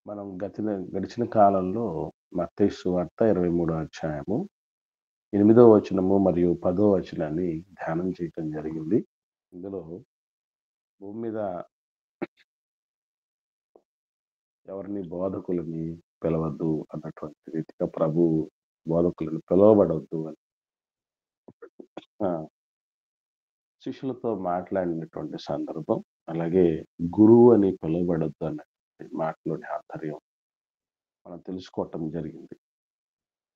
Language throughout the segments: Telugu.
మనం గడిచిన కాలంలో మత్తయి సువార్త 23 అధ్యాయము 8వ వచనము మరియు 10వ వచనాన్ని ధ్యానం చేయటం జరిగింది. ఇందులో భూమి మీద ఎవరిని బోధకులని పిలవద్దు అన్నటువంటి రీతిగా ప్రభు బోధకులను పిలవబడవద్దు అని ఆ, శిష్యులతో మాట్లాడినటువంటి సందర్భం. అలాగే గురువు అని పిలువబడొద్దు అనే మాటలోని ఆంతర్యం మనం తెలుసుకోవటం జరిగింది.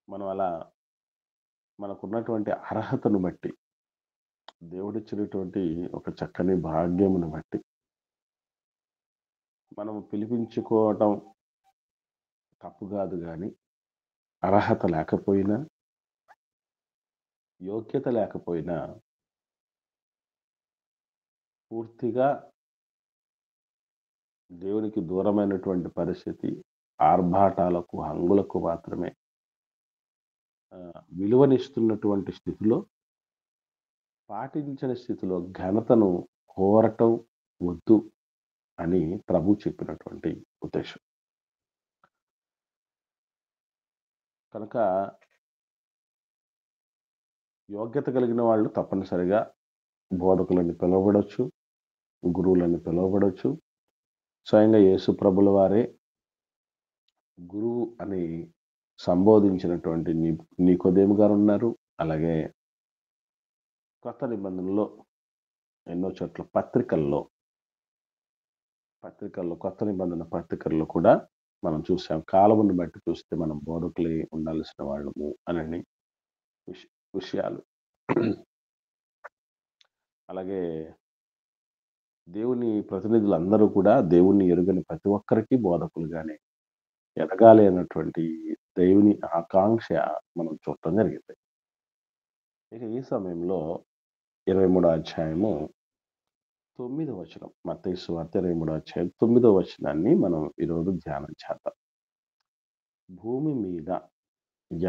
మనం అలా మనకున్నటువంటి అర్హతను బట్టి, దేవుడిచ్చినటువంటి ఒక చక్కని భాగ్యమును బట్టి మనం పిలిపించుకోవటం తప్పు కాదు. కానీ అర్హత లేకపోయినా, యోగ్యత లేకపోయినా పూర్తిగా దేవునికి దూరమైనటువంటి పరిస్థితి, ఆర్భాటాలకు హంగులకు మాత్రమే విలువనిస్తున్నటువంటి స్థితిలో, పాటించిన స్థితిలో ఘనతను కోరటం వద్దు అని ప్రభు చెప్పినటువంటి ఉద్దేశం. కనుక యోగ్యత కలిగిన వాళ్ళు తప్పనిసరిగా బోధకులని పిలువబడొచ్చు, గురువులని పిలువబడొచ్చు. స్వయంగా యేసు ప్రభుల వారే గురువు అని సంబోధించినటువంటి నీకోదేము గారు ఉన్నారు. అలాగే కొత్త నిబంధనలో ఎన్నో చోట్ల పత్రికల్లో కొత్త నిబంధన పత్రికల్లో కూడా మనం చూసాం. కాలమును బట్టి చూస్తే మనం బోధకులై ఉండాల్సిన వాళ్ళము అని విషయాలు. అలాగే దేవుని ప్రతినిధులందరూ కూడా దేవుణ్ణి ఎరుగని ప్రతి ఒక్కరికి బోధకులుగానే ఎదగాలి అన్నటువంటి దేవుని ఆకాంక్ష మనం చూడటం జరిగింది. ఇక ఈ సమయంలో 23వ అధ్యాయము 9వ వచనం, మత్తయి సువార్త 23వ అధ్యాయం 9వ వచనాన్ని మనం ఈరోజు ధ్యానం చేద్దాం. భూమి మీద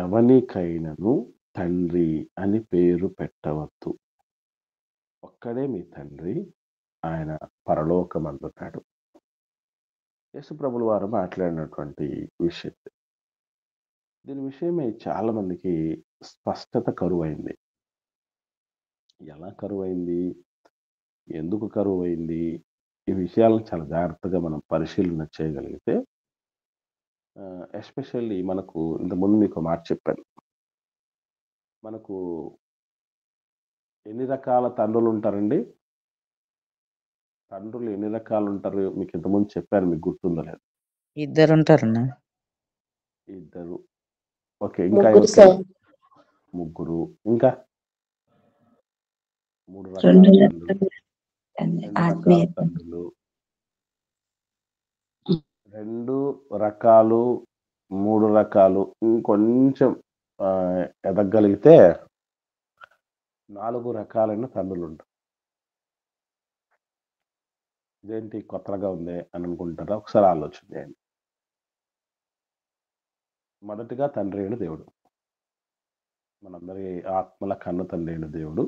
ఎవనికైనను తండ్రి అని పేరు పెట్టవద్దు, ఒక్కడే మీ తండ్రి, ఆయన పరలోకమందున్నాడు. యేసు ప్రభుల వారు మాట్లాడినటువంటి విషయం. దీని విషయమై చాలా మందికి స్పష్టత కరువైంది. ఎలా కరువైంది, ఎందుకు కరువైంది, ఈ విషయాలను చాలా జాగ్రత్తగా మనం పరిశీలన చేయగలిగితే, ఎస్పెషల్లీ మనకు ఇంతకుముందు మీకు మాట చెప్పాను, మనకు ఎన్ని రకాల తండ్రులు ఉంటారండి? తండ్రులు ఎన్ని రకాలు ఉంటారు మీకు ఇంతకుముందు చెప్పాను, మీకు గుర్తుందో లేదు? ఇద్దరు ఉంటారన్నా. ఇద్దరు. ఓకే, ఇంకా ముగ్గురు సార్. ముగ్గురు. ఇంకా 3 రకాల రెండు తండ్రులు, 2 ఆత్మీయ రకాల తండ్రులు, 2 రకాలు, 3 రకాలు. ఇంకొంచెం ఎదగలిగితే 4 రకాలైన తండ్రులు ఉంటారు. ఇదేంటి కొత్తగా ఉందే అని అనుకుంటారా? ఒకసారి ఆలోచన చేయండి. మొదటిగా తండ్రి అయిన దేవుడు, మనందరి ఆత్మల కన్ను తండ్రి అయిన దేవుడు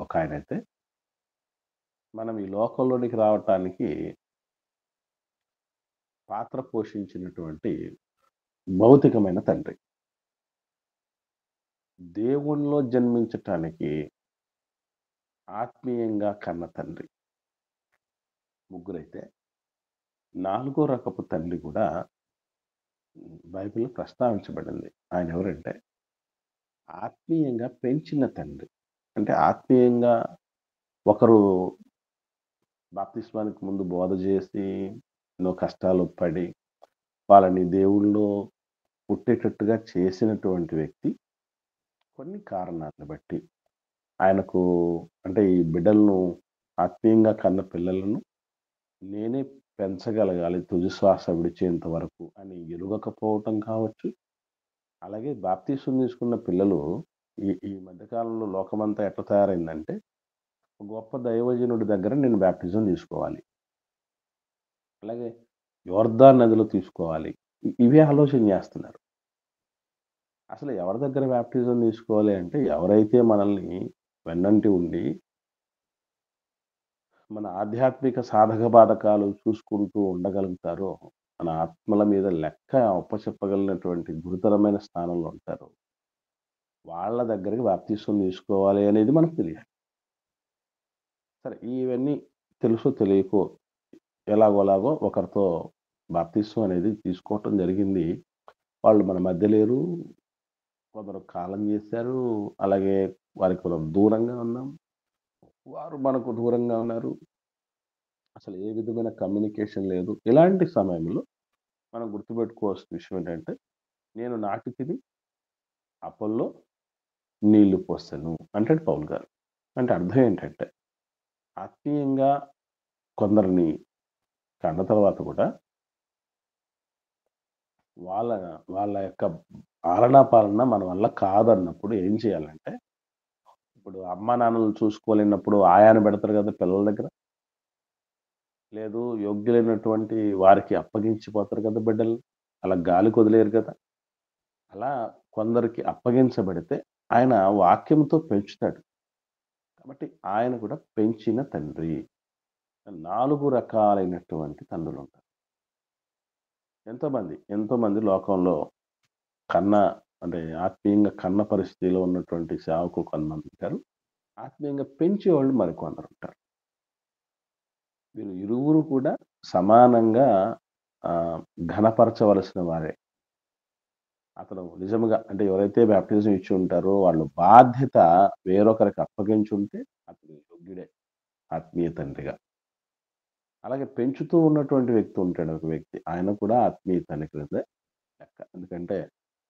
ఒక ఆయన అయితే, మనం ఈ లోకంలోనికి రావటానికి పాత్ర పోషించినటువంటి భౌతికమైన తండ్రి, దేవునిలో జన్మించటానికి ఆత్మీయంగా కన్న తండ్రి. ముగ్గురైతే 4వ రకపు తండ్రి కూడా బైబిల్లో ప్రస్తావించబడింది. ఆయన ఎవరంటే ఆత్మీయంగా పెంచిన తండ్రి. అంటే ఆత్మీయంగా ఒకరు బాప్తిస్మానికి ముందు బోధ చేసి ఎన్నో కష్టాలు పడి వాళ్ళని దేవుళ్ళో పుట్టేటట్టుగా చేసినటువంటి వ్యక్తి కొన్ని కారణాలను బట్టి ఆయనకు, అంటే ఈ బిడ్డలను, ఆత్మీయంగా కన్న పిల్లలను నేనే పెంచగలగాలి తుది శ్వాస విడిచేంత వరకు అని ఎరుగకపోవటం కావచ్చు. అలాగే బాప్తీసం తీసుకున్న పిల్లలు ఈ మధ్యకాలంలో లోకమంతా ఎట్లా తయారైందంటే, గొప్ప దైవజనుడి దగ్గర నేను బాప్టిజం తీసుకోవాలి, అలాగే యోర్దాన్ నదిలో తీసుకోవాలి, ఇవే ఆలోచన చేస్తున్నారు. అసలు ఎవరి దగ్గర బాప్టిజం తీసుకోవాలి అంటే, ఎవరైతే మనల్ని వెన్నంటి ఉండి మన ఆధ్యాత్మిక సాధక బాధకాలు చూసుకుంటూ ఉండగలుగుతారో మన ఆత్మల మీద లెక్క అప్పచెప్పగలిగినటువంటి గురుతరమైన స్థానంలో ఉంటారో, వాళ్ళ దగ్గరికి బాప్తిస్మం తీసుకోవాలి అనేది మనకు తెలియాలి. సరే ఇవన్నీ తెలుసో తెలియకో ఎలాగోలాగో ఒకరితో బాప్తిస్మం అనేది తీసుకోవటం జరిగింది. వాళ్ళు మన మధ్య లేరు. కొందరు కాలం చేశారు. అలాగే వారికి మనం దూరంగా ఉన్నాం. వారు మనకు దూరంగా ఉన్నారు. అసలు ఏ విధమైన కమ్యూనికేషన్ లేదు. ఇలాంటి సమయంలో మనం గుర్తుపెట్టుకోవాల్సిన విషయం ఏంటంటే, నేను నాటితిని, అపొల్లో నీళ్లు పోసెను అంటాడు పౌలు గారు. అంటే అర్థం ఏంటంటే, ఆత్మీయంగా కొందరిని కన్న తర్వాత కూడా వాళ్ళ వాళ్ళ యొక్క ఆలనా పాలన మన వల్ల కాదన్నప్పుడు ఏం చేయాలంటే, ఇప్పుడు అమ్మా నాన్నలను చూసుకోలేనప్పుడు ఆయాను పెడతారు కదా పిల్లల దగ్గర. లేదు యోగ్యులైనటువంటి వారికి అప్పగించిపోతారు కదా బిడ్డల్ని. అలా గాలికి వదిలేయరు కదా! అలా కొందరికి అప్పగించబడితే ఆయన వాక్యంతో పెంచుతాడు. కాబట్టి ఆయన కూడా పెంచిన తండ్రి. 4 రకాలైనటువంటి తండ్రులుంటారు. ఎంతోమంది లోకంలో కన్న అంటే ఆత్మీయంగా కన్న పరిస్థితిలో ఉన్నటువంటి సేవకులు కొంతమందుంటారు. ఆత్మీయంగా పెంచేవాళ్ళు మరికొందరుంటారు. వీరు ఇరువురు కూడా సమానంగా ఘనపరచవలసిన వారే. అతను నిజంగా అంటే ఎవరైతే బాప్టిజం ఇచ్చి ఉంటారో వాళ్ళ బాధ్యత వేరొకరికి అప్పగించుంటే అతను యోగ్యుడే ఆత్మీయ తండ్రిగా. అలాగే పెంచుతూ ఉన్నటువంటి వ్యక్తి ఉంటాడు ఒక వ్యక్తి. ఆయన కూడా ఆత్మీయ తండ్రి క్రిందే లెక్క. ఎందుకంటే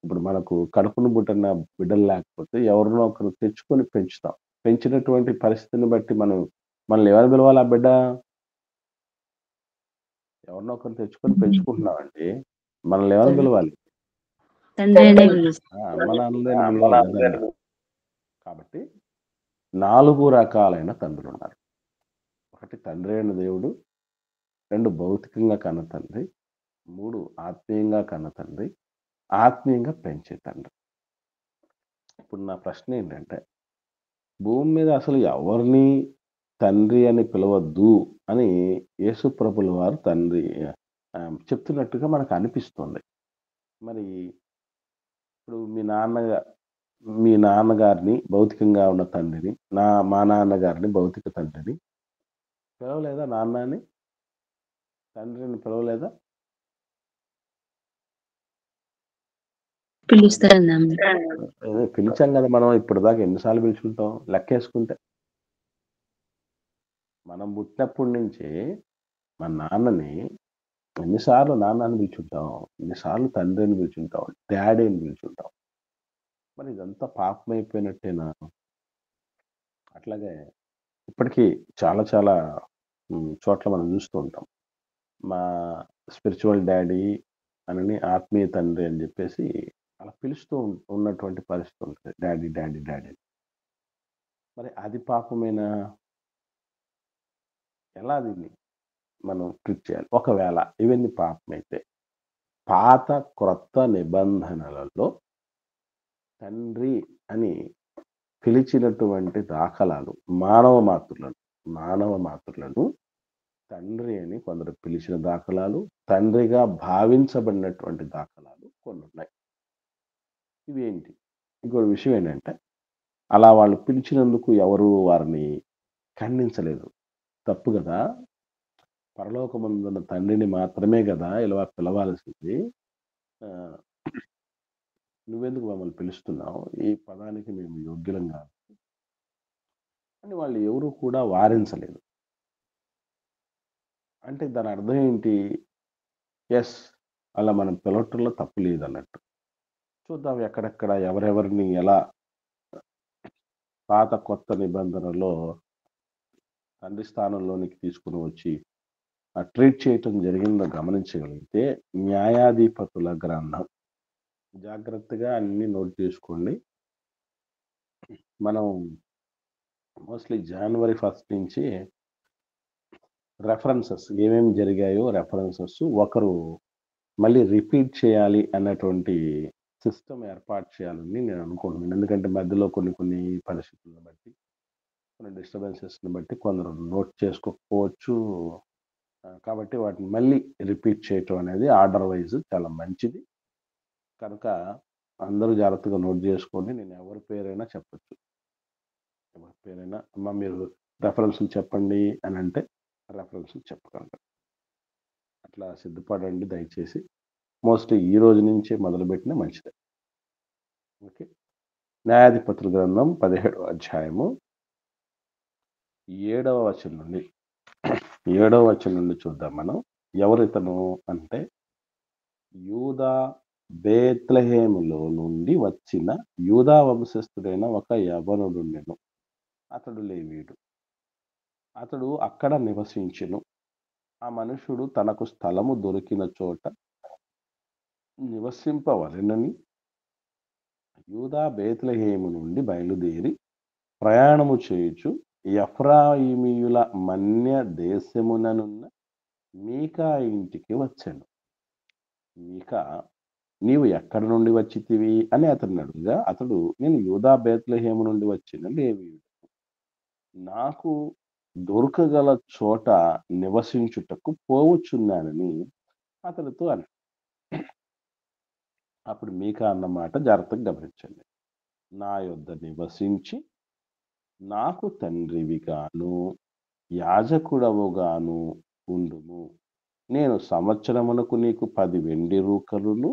ఇప్పుడు మనకు కడుపును పుట్టిన బిడ్డలు లేకపోతే ఎవరినో ఒకరు తెచ్చుకొని పెంచుతాం. పెంచినటువంటి పరిస్థితిని బట్టి మనల్ని ఎవరు పిలవాలి ఆ బిడ్డ? ఎవరినో ఒకరిని తెచ్చుకొని పెంచుకుంటున్నామండి. మనల్ని ఎవరు పిలవాలి? తండ్రి అనే పిలుస్తాం. అమ్మ నాన్నలే పిలవాలి కదా! కాబట్టి 4 రకాలైన తండ్రులున్నారు. ఒకటి తండ్రి అయిన దేవుడు, 2 భౌతికంగా కన్న తండ్రి, 3 ఆత్మీయంగా కన్న తండ్రి, ఆత్మీయంగా పెంచే తండ్రి. ఇప్పుడు నా ప్రశ్న ఏంటంటే, భూమి మీద అసలు ఎవరిని తండ్రి అని పిలవద్దు అని యేసుప్రభుల వారు చెప్తున్నట్టుగా మనకు అనిపిస్తుంది. మరి ఇప్పుడు మీ నాన్నగారిని భౌతికంగా ఉన్న తండ్రిని, మా నాన్నగారిని భౌతిక తండ్రిని పిలవలేదా నాన్న అని? తండ్రిని పిలవలేదా? పిలుస్తారన్నాము. పిలిచాం కదా మనం ఇప్పటిదాకా ఎన్నిసార్లు పిలుచుకుంటాం లెక్కేసుకుంటే. మనం పుట్టినప్పటి నుంచి మన నాన్నని ఎన్నిసార్లు నాన్న అని పిలుచుంటాం, ఎన్నిసార్లు తండ్రి అని పిలుచుంటాం, డాడీ అని పిలుచుంటాం. మరి ఇదంతా పాపమైపోయినట్టేనా? అట్లాగే ఇప్పటికీ చాలా చాలా చోట్ల మనం చూస్తూ ఉంటాం. మా స్పిరిచువల్ డాడీ అనని, ఆత్మీయ తండ్రి అని చెప్పేసి అలా పిలుస్తూ ఉన్నటువంటి పరిస్థితి ఉంటుంది. Daddy, daddy, daddy. మరి అది పాపమేనా? ఎలా దీన్ని మనం ట్రీట్ చేయాలి? ఒకవేళ ఇవన్నీ పాపమైతే, పాత క్రొత్త నిబంధనలలో తండ్రి అని పిలిచినటువంటి దాఖలాలు మానవ మాతృలను తండ్రి అని కొందరు పిలిచిన దాఖలాలు, తండ్రిగా భావించబడినటువంటి దాఖలాలు కొన్నున్నాయి. ఇవేంటి? ఇంకో విషయం ఏంటంటే, అలా వాళ్ళు పిలిచినందుకు ఎవరు వారిని ఖండించలేదు. తప్పు గదా! పరలోకమందున్న తండ్రిని మాత్రమే గదా ఇలా పిలవాల్సింది. ఆహ్, నువ్వెందుకు మమ్మల్ని పిలుస్తున్నావు? ఈ పదానికి మేము యోగ్యులం గాదు అని వాళ్ళు ఎవరు కూడా వారించలేదు. అంటే దాని అర్థం ఏంటి? యెస్. అలా మనం పిలవటంలో తప్పు లేదన్నట్టు. చూద్దాం ఎక్కడెక్కడ ఎవరెవరిని ఎలా పాత కొత్త నిబంధనలో తండ్రి స్థానంలోనికి తీసుకొని వచ్చి ట్రీట్ చేయటం జరిగిందో గమనించగలిగితే న్యాయాధిపతుల గ్రంథం. జాగ్రత్తగా అన్నీ నోట్ చేసుకోండి. మనం మోస్ట్‌లీ జనవరి 1 నుంచి రెఫరెన్సెస్ ఏమేమి జరిగాయో ఒకరు మళ్ళీ రిపీట్ చేయాలి అన్నటువంటి సిస్టమ్ ఏర్పాటు చేయాలని నేను అనుకుంటున్నాను. ఎందుకంటే మధ్యలో కొన్ని పరిస్థితులను బట్టి, కొన్ని డిస్టర్బెన్సెస్‌ని బట్టి కొందరు నోట్ చేసుకోకపోవచ్చు. కాబట్టి వాటిని మళ్ళీ రిపీట్ చేయటం అనేది ఆర్డర్ వైజ్ చాలా మంచిది. కనుక అందరూ జాగ్రత్తగా నోట్ చేసుకోండి. నేను ఎవరి పేరైనా చెప్పొచ్చు. ఎవరి పేరైనా అమ్మ మీరు రెఫరెన్స్‌లు చెప్పండి అని అంటే రెఫరెన్స్‌లు చెప్పగలను. అట్లా సిద్ధపడండి దయచేసి. మోస్ట్‌లీ ఈ రోజు నుంచే మొదలుపెట్టినా మంచిదే. ఓకే. న్యాయాధిపతుల గ్రంథం 17వ అధ్యాయము 7వ వచనం నుండి 7వ వచనం నుండి చూద్దాం మనం. ఎవరితను అంటే యూదా బేత్లెహేములో నుండి వచ్చిన యూదా వంశస్థుడైన ఒక యవనుడుండెను. అతడు లేవీయుడు. అతడు అక్కడ నివసించెను. ఆ మనుషుడు తనకు స్థలము దొరికిన చోట నివసింపవలెనని యూదా బేత్లెహేము నుండి బయలుదేరి ప్రయాణము చేయుచు ఎఫ్రాయిమీయుల మన్య దేశముననున్న మీకా ఇంటికి వచ్చాను. మీకా నీవు ఎక్కడి నుండి వచ్చితివి అని అతన్ని అడుగుగా అతడు నేను యూదా బేత్లెహేము నుండి వచ్చిన లేవీయుడు. నాకు దొరకగల చోట నివసించుటకు పోవచ్చున్నానని అతడితో అన్నాడు. అప్పుడు మీకా అన్నమాట జాగ్రత్తగా గమనించండి. నా యొద్ద నివసించి నాకు తండ్రివిగాను యాజకుడవుగాను ఉండుము. నేను సంవత్సరమునకు నీకు 10 వెండి రూకలును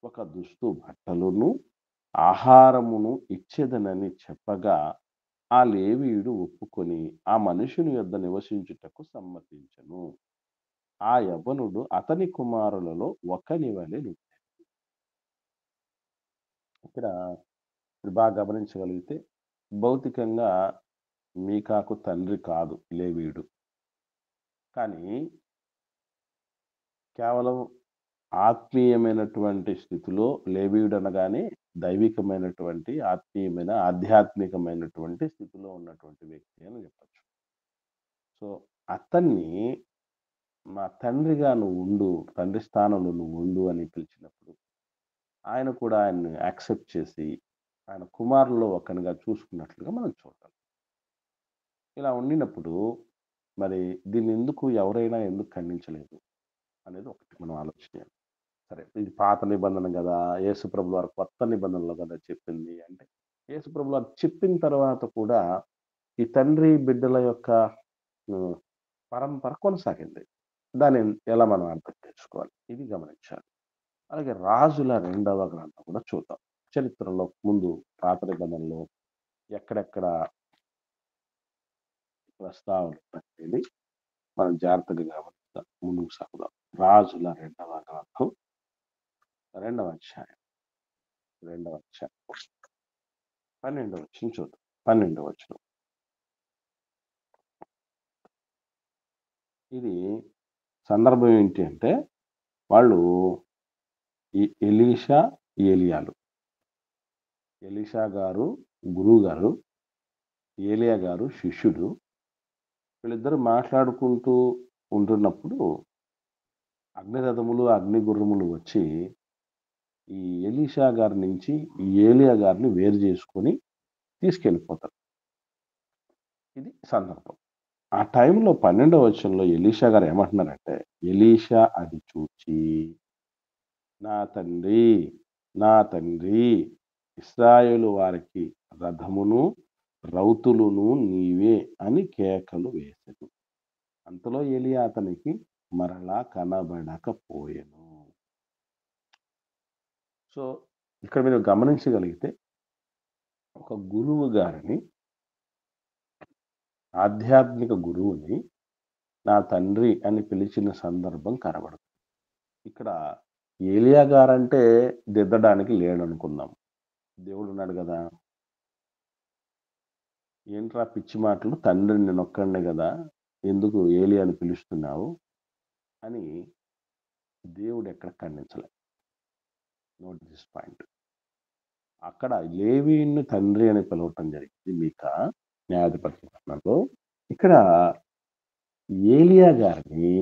1 దుస్తు బట్టలును ఆహారమును ఇచ్చేదనని చెప్పగా ఆ లేవీయుడు ఒప్పుకొని ఆ మనుషుని యొద్ద నివసించుటకు సమ్మతించెను. ఆ యవ్వనుడు అతని కుమారులలో ఒకని వలె ఉండెను. ఇక్కడ మీరు బాగా గమనించగలిగితే భౌతికంగా మీకాకు తండ్రి కాదు లేవీయుడు. కానీ కేవలం ఆత్మీయమైనటువంటి స్థితిలో లేవీయుడు అనగానే దైవికమైనటువంటి ఆత్మీయమైన ఆధ్యాత్మికమైనటువంటి స్థితిలో ఉన్నటువంటి వ్యక్తి అని చెప్పచ్చు. సో అతన్ని మా తండ్రిగా నువ్వు ఉండు, తండ్రి స్థానంలో నువ్వు ఉండు అని పిలిచినప్పుడు ఆయన కూడా ఆయన్ని యాక్సెప్ట్ చేసి ఆయన కుమారుల్లో ఒకనిగా చూసుకున్నట్లుగా మనం చూడాలి. ఇలా ఉండినప్పుడు మరి దీన్ని ఎవరైనా ఎందుకు ఖండించలేదు అనేది ఒకటి మనం ఆలోచించాలి. సరే ఇది పాత నిబంధన కదా, యేసుప్రభుల వారు కొత్త నిబంధనలో కదా చెప్పింది అంటే యేసుప్రభుల వారు చెప్పిన తర్వాత కూడా ఈ తండ్రి బిడ్డల యొక్క ఉమ్, పరంపర కొనసాగింది. దాన్ని ఎలా మనం అర్థం చేసుకోవాలి ఇది గమనించాలి. అలాగే రాజుల 2వ గ్రంథం కూడా చూద్దాం. చరిత్రలో ముందు పాత నిబంధనలో ఎక్కడెక్కడ ప్రస్తావన అనేది మనం జాగ్రత్తగా గమనిద్దాం. ముందుకు సాగుదాం. రాజుల 2వ గ్రంథం 2వ అధ్యాయం 12వ వచనం చూద్దాం. 12వ వచనం. ఇది సందర్భం ఏంటి అంటే వాళ్ళు ఈ ఎలీషా ఏలియాలు, ఎలీషా గారు గురువు గారు, ఏలియా గారు శిష్యుడు, వీళ్ళిద్దరు మాట్లాడుకుంటూ ఉంటున్నప్పుడు అగ్నిరథములు అగ్నిగుర్రములు వచ్చి ఈ ఎలీషా గారి నుంచి ఈ ఏలియా గారిని వేరు చేసుకొని తీసుకెళ్ళిపోతారు. ఇది సందర్భం. ఆ టైంలో 12వ వచనంలో ఎలీషా గారు ఏమంటున్నారంటే ఎలీషా అది చూచి నా తండ్రి నా తండ్రి ఇశ్రాయేలు వారికి రథమును రౌతులును నీవే అని కేకలు వేసెను. అంతలో ఏలియా అతనికి మరలా కనబడకపోయెను. సో ఇక్కడ మీరు గమనించగలిగితే ఒక గురువు గారిని, ఆధ్యాత్మిక గురువుని నా తండ్రి అని పిలిచిన సందర్భం కనబడుతుంది. ఇక్కడ ఏలియా గారంటే దిద్దడానికి లేడనుకుందాం. దేవుడు ఉన్నాడు కదా, ఏంట్రా పిచ్చి మాటలు, తండ్రిని నేను ఒక్కడినే కదా, ఎందుకు ఏలియా అని పిలుస్తున్నావు అని దేవుడు ఎక్కడ ఖండించలే. Note this point. అక్కడ లేవీయుని తండ్రి అని పిలవటం జరిగింది మీకా న్యాయాధిపతులలో. ఇక్కడ ఏలియా గారిని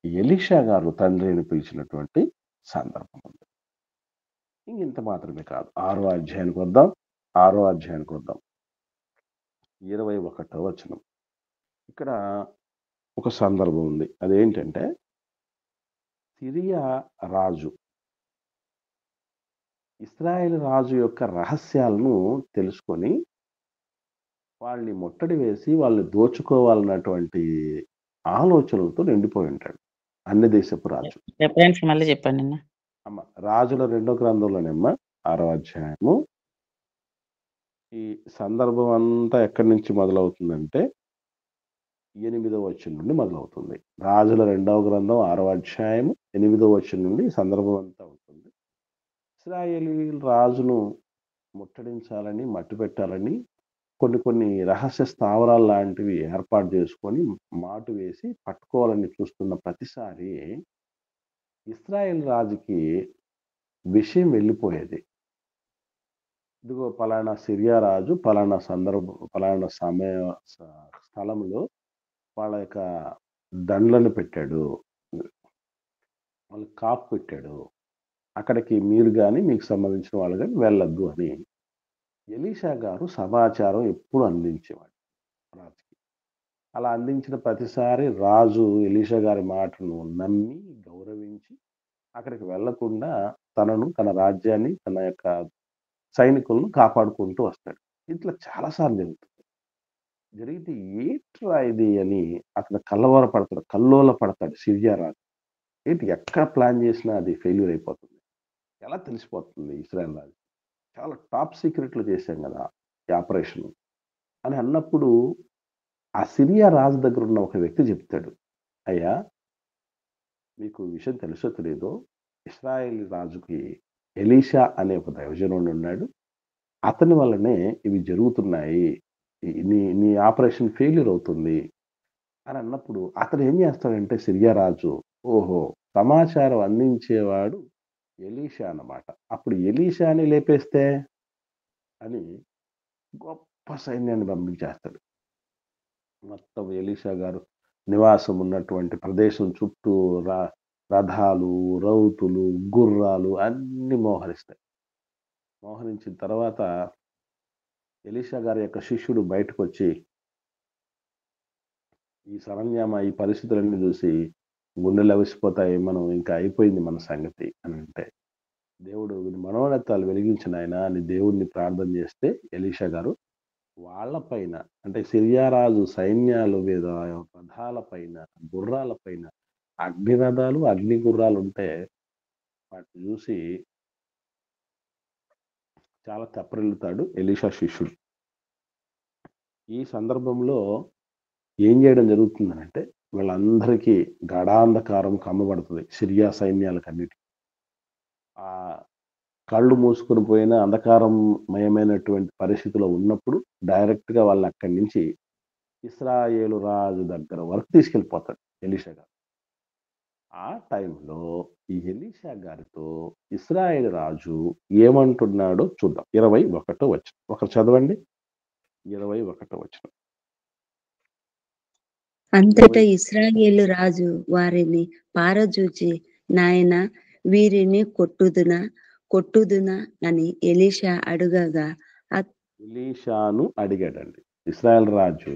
ఎలీషా గారు తండ్రి అని పిలిచినటువంటి సందర్భం ఉంది. ఇంత మాత్రమే కాదు. 6వ అధ్యాయానికి వద్దాం. 21వ వచనం. ఇక్కడ ఒక సందర్భం ఉంది. అదేంటంటే సిరియా రాజు ఇస్రాయేల్ రాజు యొక్క రహస్యాలను తెలుసుకొని వాళ్ళని ముట్టడి వేసి వాళ్ళని దోచుకోవాలన్నటువంటి ఆలోచనలతో నిండిపోయి ఉంటాడు. అన్ని దేశపు రాజు. రెఫరెన్స్ మళ్ళీ చెప్పండి అన్న. అమ్మ రాజుల 2 గ్రంథంలోనేమ్మ 6వ అధ్యాయము. ఈ సందర్భం అంతా ఎక్కడి నుంచి మొదలవుతుందంటే 8వ వచనం నుండి మొదలవుతుంది. రాజుల 2వ గ్రంథం 6వ అధ్యాయము 8వ వచనం నుండి ఈ సందర్భం అంతా ఉంటుంది. ఇశ్రాయేలీయుల రాజును ముట్టడించాలని, మట్టుపెట్టాలని కొన్ని రహస్య స్థావరాలు లాంటివి ఏర్పాటు చేసుకొని మాటు వేసి పట్టుకోవాలని చూస్తున్న ప్రతిసారి ఇశ్రాయేల్ రాజుకి విషయం వెళ్ళిపోయేది. ఇదిగో పలానా సిరియా రాజు పలానా పలానా స్థలంలో వాళ్ళ యొక్క దండ్లను పెట్టాడు, వాళ్ళకి కాపు పెట్టాడు, అక్కడికి మీరు కానీ మీకు సంబంధించిన వాళ్ళు కానీ వెళ్ళొద్దు అని ఎలీషా గారు సమాచారం ఎప్పుడు అందించేవాడు రాజుకి. అలా అందించిన ప్రతిసారి రాజు ఎలీషా గారి మాటను నమ్మి గౌరవించి అక్కడికి వెళ్లకుండా తనను, తన రాజ్యాన్ని, తన యొక్క సైనికులను కాపాడుకుంటూ వస్తాడు. ఇట్లా చాలాసార్లు జరుగుతుంది. జరిగితే ఏంట్రా ఇది అని అతను కల్లోల పడతాడు సిరియా రాజు. ఏంటి ఎక్కడ ప్లాన్ చేసినా అది ఫెయిల్యూర్ అయిపోతుంది. ఎలా తెలిసిపోతుంది ఇశ్రాయేల్ రాజు? చాలా టాప్ సీక్రెట్లు చేశాం కదా ఈ ఆపరేషన్ అని అన్నప్పుడు ఆ సిరియా రాజు దగ్గర ఉన్న ఒక వ్యక్తి చెప్తాడు, అయ్యా మీకు విషయం తెలుసో తెలియదో ఇశ్రాయేల్ రాజుకి ఎలీషా అనే ఒక దైవజనుడు ఉన్నాడు, అతని వల్లనే ఇవి జరుగుతున్నాయి, నీ నీ ఆపరేషన్ ఫెయిల్యూర్ అవుతుంది అని అన్నప్పుడు అతను ఏం చేస్తాడంటే సిరియా రాజు, ఓహో సమాచారం అందించేవాడు ఎలీషా అన్నమాట, అప్పుడు ఎలీషాని లేపేస్తే అని గొప్ప సైన్యాన్ని పంపించేస్తాడు. మొత్తం ఎలీషా గారు నివాసం ఉన్నటువంటి ప్రదేశం చుట్టూ రథాలు, రౌతులు, గుర్రాలు అన్ని మోహరిస్తాయి. మోహరించిన తర్వాత ఎలీషా గారి యొక్క శిష్యుడు బయటకు వచ్చి ఈ సరంజామా ఈ పరిస్థితులన్నీ చూసి గుండెలు అవిసిపోతాయి, మనం ఇంకా అయిపోయింది మన సంగతి అని అంటే, దేవుడు మనోనేత్రాలు వెలిగించిన ఆయన అని దేవుడిని ప్రార్థన చేస్తే ఎలీషా గారు వాళ్ళపైన అంటే సిరియా రాజు సైన్యాల మీద, రథాల పైన, గుర్రాల పైన అగ్ని రథాలు, అగ్ని గుర్రాలు ఉంటే వాటిని చూసి చాలా తెప్పరిల్లుతాడు ఎలీషా శిష్యుడు. ఈ సందర్భంలో ఏం చేయడం జరుగుతుందనంటే వీళ్ళందరికీ గడాంధకారం కమ్మబడుతుంది. సిరియా సైన్యాలకన్నిటికీ ఆ కళ్ళు మూసుకొని పోయిన అంధకారమయమైనటువంటి పరిస్థితిలో ఉన్నప్పుడు డైరెక్ట్గా వాళ్ళు అక్కడి నుంచి ఇశ్రాయేలు రాజు దగ్గర వరకు తీసుకెళ్ళిపోతాడు ఎలీషా గారు. ఆ టైంలో ఈ ఎలీషా గారితో ఇశ్రాయేలు రాజు ఏమంటున్నాడో చూద్దాం. 21వ వచనం ఒకరు చదవండి. 21వ వచనం. అంతటా ఇశ్రాయేలు రాజు వారిని పారజూచి, నాయన వీరిని కొట్టుదునా అని ఎలీషా అడుగగా ఎలీషాను అడిగాడండి. ఇశ్రాయేల్ రాజు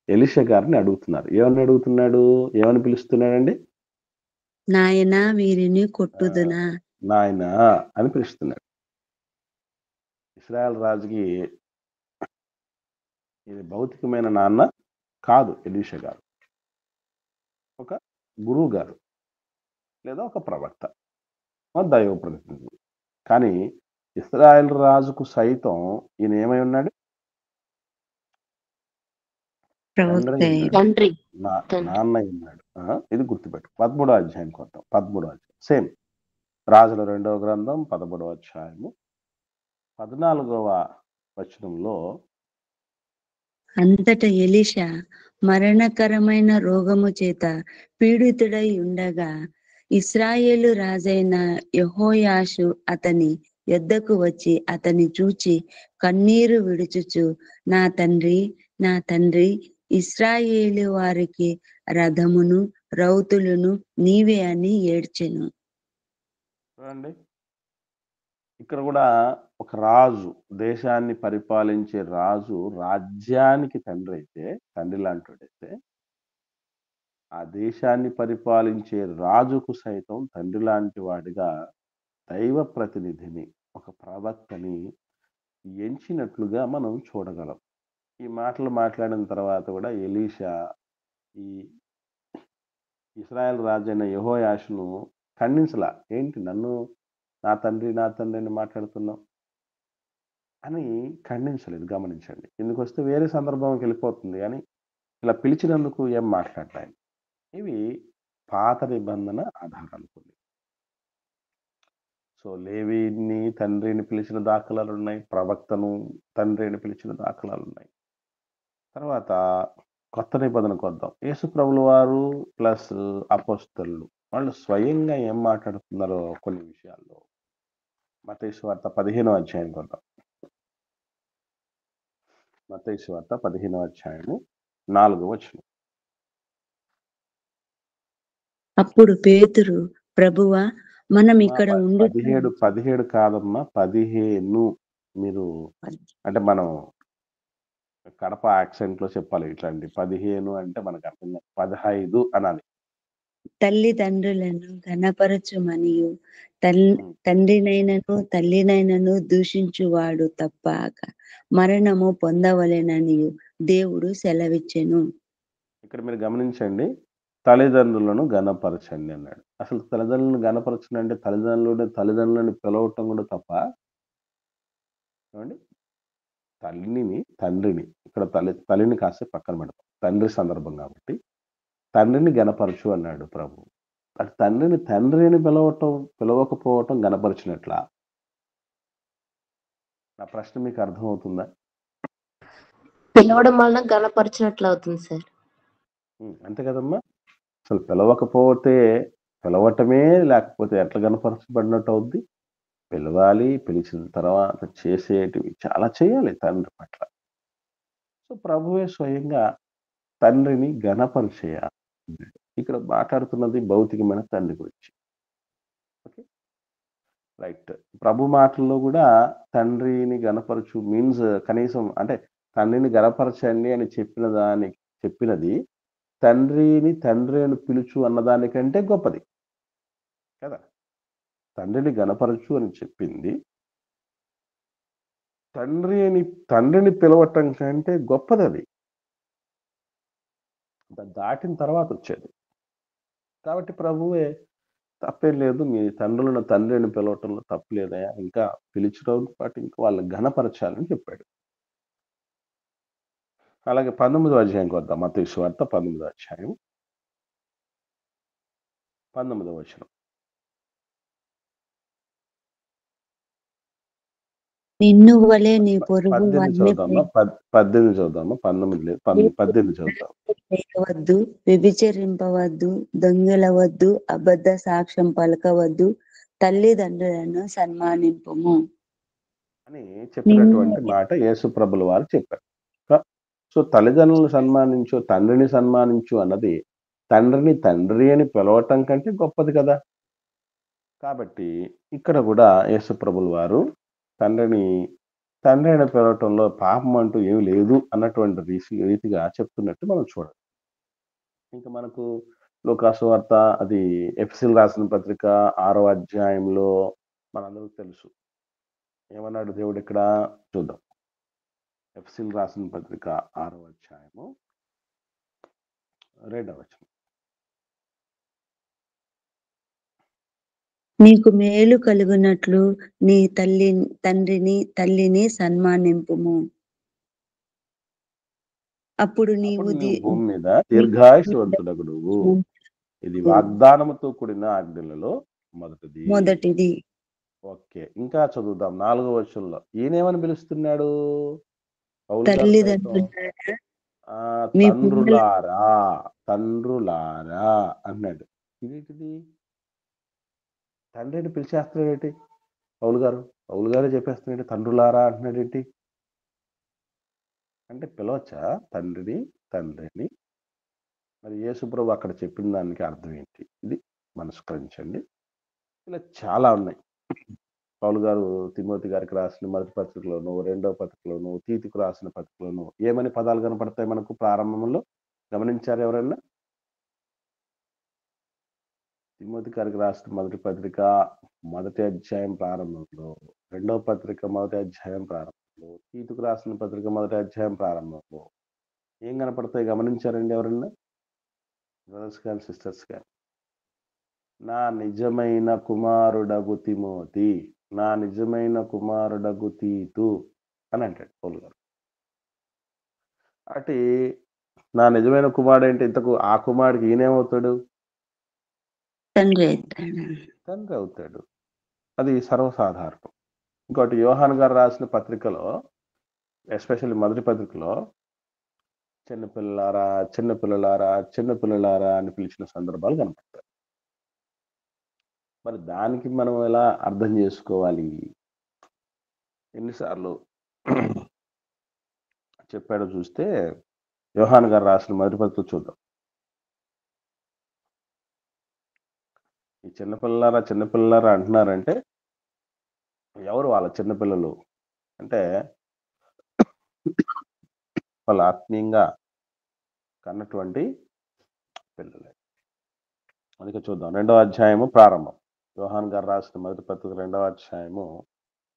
ఎలీషా గారిని అడుగుతున్నారు. ఏమని అడుగుతున్నాడు? ఏమని పిలుస్తున్నాడండి? నాయన వీరిని కొట్టుదునా, నాయన అని పిలుస్తున్నాడు. ఇశ్రాయేల్ రాజుకి ఇది భౌతికమైన నాన్న కాదు ఎలీషా గారు, ఒక గురువు గారు లేదా ఒక ప్రవక్త, దైవ ప్రతినిధి. కానీ ఇశ్రాయేల్ రాజుకు సైతం ఈయన ఏమై ఉన్నాడు? తండ్రి. నాన్న ఉన్నాడు. ఇది గుర్తుపెట్టు. 13వ అధ్యాయం కొత్త 13వ అధ్యాయం సేమ్ రాజుల 2వ గ్రంథం 13వ అధ్యాయము 14వ వచనంలో అంతటా ఎలీషా మరణకరమైన రోగము చేత పీడితుడై ఉండగా ఇశ్రాయేలు రాజైన యెహోయాషు అతని యొద్దకు వచ్చి అతని చూచి కన్నీరు విడుచుచు, నా తండ్రి ఇశ్రాయేలు వారికి రథమును రౌతులను నీవే అని ఏడ్చెను. చూడండి, ఇక్కడ కూడా ఒక రాజు, దేశాన్ని పరిపాలించే రాజు రాజ్యానికి తండ్రి అయితే, తండ్రి లాంటివాడైతే ఆ దేశాన్ని పరిపాలించే రాజుకు సైతం తండ్రి లాంటి వాడిగా దైవ ప్రతినిధిని, ఒక ప్రవక్తని ఎంచినట్లుగా మనం చూడగలం. ఈ మాటలు మాట్లాడిన తర్వాత కూడా ఎలీషా ఈ ఇశ్రాయేల్ రాజైన యెహోయాషును ఖండించలా. ఏంటి నన్ను నా తండ్రి, నా తండ్రి అని మాట్లాడుతున్నావు అని ఖండించలేదు. గమనించండి. కిందకొస్తే వేరే సందర్భంకి వెళ్ళిపోతుంది గానీ, ఇలా పిలిచినందుకు ఏం మాట్లాడలే ఆయన. ఇవి పాత నిబంధన ఆధారాలు కొన్ని. సో, లేవీని తండ్రిని పిలిచిన దాఖలాలున్నాయి. ప్రవక్తను తండ్రి అని పిలిచిన దాఖలాలున్నాయి. తర్వాత కొత్త నిబంధనకు వద్దాం. యేసు ప్రభుల వారు ప్లస్ అపోస్తలులు వాళ్ళు స్వయంగా ఏం మాట్లాడుతున్నారో కొన్ని విషయాల్లో మత్తయి సువార్త 15వ అధ్యాయానికి వద్దాం. మత్తయి సువార్త 15వ అధ్యాయము 4వ వచనం. అప్పుడు పేతురు, ప్రభువా మనం ఇక్కడ ఉండు 17 కాదమ్మా, 15. మీరు అంటే మనం కడప యాక్సెంట్ లో చెప్పాలి. ఇట్లాంటి 15 అంటే మనకు అర్థం కాదు. 15 అనాలి. తల్లిదండ్రులను ఘనపరచుమనియు తండ్రినైనను తల్లినైనను దూషించువాడు తప్పాక మరణము పొందవలెననియు దేవుడు సెలవిచ్చెను. ఇక్కడ మీరు గమనించండి, తల్లిదండ్రులను ఘనపరచండి అన్నాడు. అసలు తల్లిదండ్రులను ఘనపరచండి అంటే తల్లిదండ్రులను పిలవటం కూడా తప్ప. ఏమండి, తండ్రిని ఇక్కడ తల్లిని కాసేపు పక్కన పెడతాం. తండ్రి సందర్భం కాబట్టి తండ్రిని ఘనపరచు అన్నాడు ప్రభు. అది తండ్రిని తండ్రి అని పిలవకపోవటం ఘనపరిచినట్లా? నా ప్రశ్న మీకు అర్థమవుతుందా? పిలవడం వలన ఘనపరిచినట్లు అవుతుంది సార్. అంతే కదమ్మా. అసలు పిలవకపోతే పిలవటమే లేకపోతే ఎట్లా ఘనపరచబడినట్టు అవుద్ది? పిలవాలి, పిలిచిన తర్వాత చేసేటివి చాలా చేయాలి తండ్రి పట్ల. సో ప్రభువే స్వయంగా తండ్రిని ఘనపరిచేయాలి. ఇక్కడ మాట్లాడుతున్నది భౌతికమైన తండ్రి గురించి. Okay, right. ప్రభు మాటల్లో కూడా తండ్రిని ఘనపరచు మీన్స్ కనీసం అంటే తండ్రిని ఘనపరచండి అని చెప్పినది తండ్రిని తండ్రి అని పిలుచు అన్నదానికంటే గొప్పది కదా. తండ్రిని ఘనపరచు అని చెప్పింది తండ్రిని పిలవటం కంటే గొప్పది. అది దాటిన తర్వాత వచ్చేది. కాబట్టి ప్రభువే తప్పేం లేదు, మీ తండ్రులను తండ్రిని పిలవటంలో తప్పు లేదయా, ఇంకా పిలిచడంతో పాటు ఇంకా వాళ్ళని ఘనపరచాలని చెప్పాడు. అలాగే 19వ అధ్యాయంకి వద్దాం. మత్తయి సువార్త 19వ అధ్యాయం 19వ వచనం. నిన్ను వలె నీ పొరుగు 18 చదువుదామా? 18 చదువుదామా? 19 లేదు, 18 చదువుతాం. చేయవద్దు, వ్యభిచరింపవద్దు, దొంగిలవద్దు, అబద్ధ సాక్ష్యం పలకవద్దు, తల్లిదండ్రులను సన్మానింపుము అని చెప్పినటువంటి మాట యేసు ప్రభుల వారు చెప్పారు. సో తల్లిదండ్రులను సన్మానించు, తండ్రిని సన్మానించు అన్నది తండ్రిని తండ్రి అని పిలవటం కంటే గొప్పది కదా. కాబట్టి ఇక్కడ కూడా యేసు ప్రభుల వారు తండ్రి అని పిలవటంలో పాపం అంటూ ఏమి లేదు అన్నటువంటి రీతిగా చెప్తున్నట్టు మనం చూడాలి. ఇంకా మనకు లూకాసు వార్త, అది ఎఫెసీయులకు రాసిన పత్రిక 6వ అధ్యాయంలో మనందరికీ తెలుసు ఏమన్నాడు దేవుడు ఇక్కడ చూద్దాం. ఎఫెసీయులకు రాసిన పత్రిక 6వ అధ్యాయము 2వ వచనం. నీకు మేలు కలుగునట్లు నీ తల్లిని సన్మానింపుము, అప్పుడు నీవు భూమి మీద దీర్ఘాయుష్వంతుడగు. ఇది వాగ్దానముతో కూడిన ఆజ్ఞలలో మొదటిది. ఓకే, ఇంకా చదువుదాం 4వ వచనంలో. ఈయనేమని పిలుస్తున్నాడు? తండ్రులారా అన్నాడు. ఇదేంటిది? తండ్రిని పిలిచేస్తున్నాడు ఏంటి పౌలు గారే చెప్పేస్తున్నాడు, తండ్రులారా అంటున్నాడు ఏంటి అంటే పిలవచ్చా తండ్రిని? మరి యేసు ప్రభు అక్కడ చెప్పిన దానికి అర్థం ఏంటి? ఇది మనస్కరించండి. ఇలా చాలా ఉన్నాయి. పౌలు గారు తిమోతి గారికి రాసిన మొదటి పత్రికలోను, 2వ పత్రికలోను, తీతుకు రాసిన పత్రికలోను ఏమని పదాలు కనపడతాయి మనకు ప్రారంభంలో? గమనించారు ఎవరైనా? తిమోతి గారికి రాసిన మొదటి పత్రిక మొదటి అధ్యాయం ప్రారంభంలో, రెండవ పత్రిక మొదటి అధ్యాయం ప్రారంభంలో, తీతుకు రాసిన పత్రిక మొదటి అధ్యాయం ప్రారంభంలో ఏం కనపడతాయి గమనించారండి ఎవరన్నా? బ్రదర్స్ కానీ సిస్టర్స్ కానీ, నా నిజమైన కుమారుడగు తిమోతి, నా నిజమైన కుమారుడగు తీతు అని అంటాడు పౌలు గారు. అటు నా నిజమైన కుమారుడు అంటే ఇంతకు ఆ కుమారుడికి ఈయనేమవుతాడు? తండ్రి అవుతాడు. తండ్రి అవుతాడు. అది సర్వసాధారణం. ఇంకోటి యోహాను గారు రాసిన పత్రికలో, ఎస్పెషల్లీ మొదటి పత్రికలో చిన్నపిల్లలారా చిన్నపిల్లలారా చిన్నపిల్లలారా అని పిలిచిన సందర్భాలు కనపడతాయి. మరి దానికి మనం ఎలా అర్థం చేసుకోవాలి? ఎన్నిసార్లు చెప్పాడో చూస్తే యోహాను గారు రాసిన మొదటి పత్రిక చూద్దాం. ఈ చిన్నపిల్లలారా చిన్నపిల్లలారా అంటున్నారంటే ఎవరు వాళ్ళ చిన్నపిల్లలు అంటే వాళ్ళు ఆత్మీయంగా కన్నటువంటి పిల్లలే. అందుకే చూద్దాం. 2వ అధ్యాయము ప్రారంభం. యోహాను గారు రాసిన మొదటి పత్రిక 2వ అధ్యాయము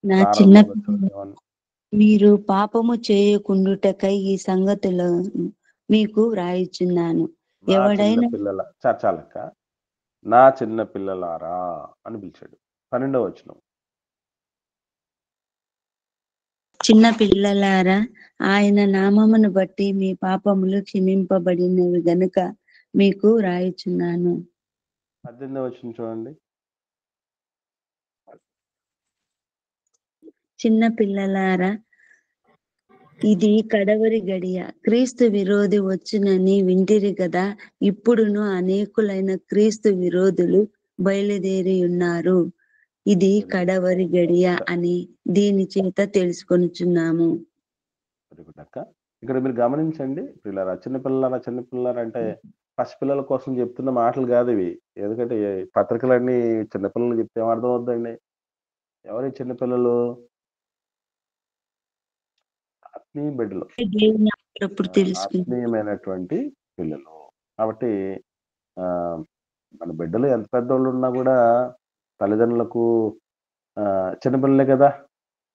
నా చిన్న ప్రారంభంలో చూద్దాం. మీరు పాపము చేయకుండుటకై ఈ సంగతులను మీకు వ్రాయిచున్నాను. నా చిన్న ఎవడైనా పిల్లల చాలక్క, నా చిన్న పిల్లలారా అని పిలిచాడు. 12వ వచనం. చిన్న పిల్లలారా, ఆయన నామమును బట్టి మీ పాపములు క్షమింపబడినవి గనుక మీకు వ్రాయిచున్నాను. 18వ వచనం చూడండి. చిన్న పిల్లలారా, ఇది కడవరి గడియ. క్రీస్తు విరోధి వచ్చునని వింటిరి కదా. ఇప్పుడును అనేకులైన క్రీస్తు విరోధులు బయలుదేరి ఉన్నారు. ఇది కడవరి గడియ అని దీని చేత తెలుసుకొనుచున్నాము. అక్క, ఇక్కడ మీరు గమనించండి పిల్లరా, చిన్నపిల్లలారా అంటే పసిపిల్లల కోసం చెప్తున్న మాటలు కాదు ఇవి. ఎందుకంటే పత్రికలన్నీ చిన్నపిల్లలు చెప్తే ఏమర్థం అవుతుందండి? ఎవరి చిన్నపిల్లలు? ఆత్మీయ బిడ్డలు, దేవుని అప్పుడప్పుడు తెలుసుకుంటాం. ఆత్మీయమైనటువంటి పిల్లలు. కాబట్టి మన బిడ్డలు ఎంత పెద్దోళ్ళు ఉన్నా కూడా తల్లిదండ్రులకు చిన్నపిల్లలే కదా.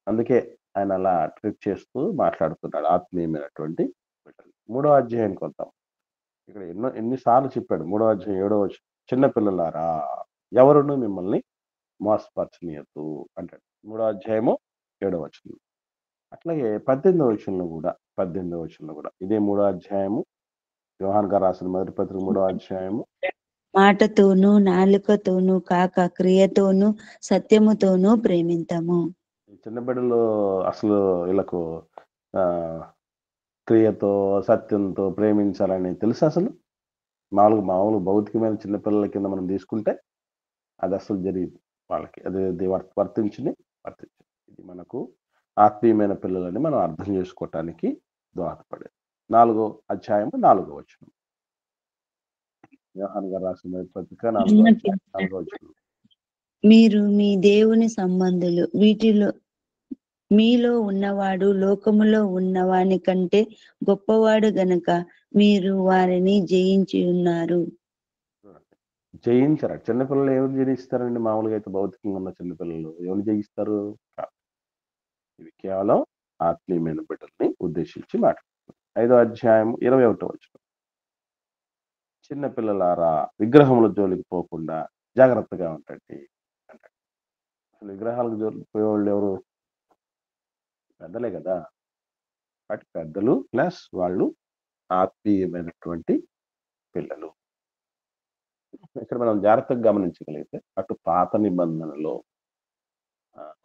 అందుకే ఆయన అలా ట్రీట్ చేస్తూ మాట్లాడుతున్నాడు ఆత్మీయమైనటువంటి బిడ్డలు. 3వ అధ్యాయానికి వద్దాం. ఇక్కడ ఎన్నిసార్లు చెప్పాడు. 3వ అధ్యాయం 7వ వచనం. చిన్న పిల్లలారా ఎవరును మిమ్మల్ని మోసపరచనీయద్దు అంటాడు. 3వ అధ్యాయము 7వ వచనం. అట్లాగే 18వ వచనంలో కూడా ఇదే 3వ అధ్యాయము యోహాను గారు రాసిన మొదటి పత్రిక 3వ అధ్యాయము. మాటతోనూ నాలుకతోనూ కాక క్రియతోనూ సత్యముతోనూ ప్రేమింతము. చిన్న బిడ్డలు అసలు వీళ్ళకు క్రియతో సత్యంతో ప్రేమించాలని తెలుసు. అసలు మామూలు భౌతికమైన చిన్నపిల్లల కింద మనం తీసుకుంటే అది అసలు జరిగింది వాళ్ళకి. అది వర్తించింది. ఇది మనకు ఆత్మీయమైన పిల్లలని మనం అర్థం చేసుకోవటానికి దోహదపడేది. 4వ అధ్యాయము 4వ వచనం. యోహాను గారు రాసిన మొదటి పత్రిక 4వ అధ్యాయం 4వ వచనం. మీరు మీ దేవుని సంబంధులు. వీటిలో మీలో ఉన్నవాడు లోకములో ఉన్నవాని కంటే గొప్పవాడు గనక మీరు వారిని జయించి ఉన్నారు. జయించరా? చిన్నపిల్లలు ఎవరు జయిస్తారండి? మామూలుగా అయితే భౌతికంగా ఉన్న చిన్నపిల్లలు ఎవరు జయిస్తారు? ఇవి కేవలం ఆత్మీయమైన బిడ్డల్ని ఉద్దేశించి మాట్లాడుతున్నారు. 5వ అధ్యాయం 21వ వచనం. చిన్న పిల్లలారా విగ్రహముల జోలికి పోకుండా జాగ్రత్తగా ఉండండి అంటాడు. అసలు విగ్రహాలకు జోలికి పోయేవాళ్ళు ఎవరు? పెద్దలే కదా. వాటి పెద్దలు ప్లస్ వాళ్ళు ఆత్మీయమైనటువంటి పిల్లలు. ఇక్కడ మనం జాగ్రత్తగా గమనించగలిగితే అటు పాత నిబంధనలో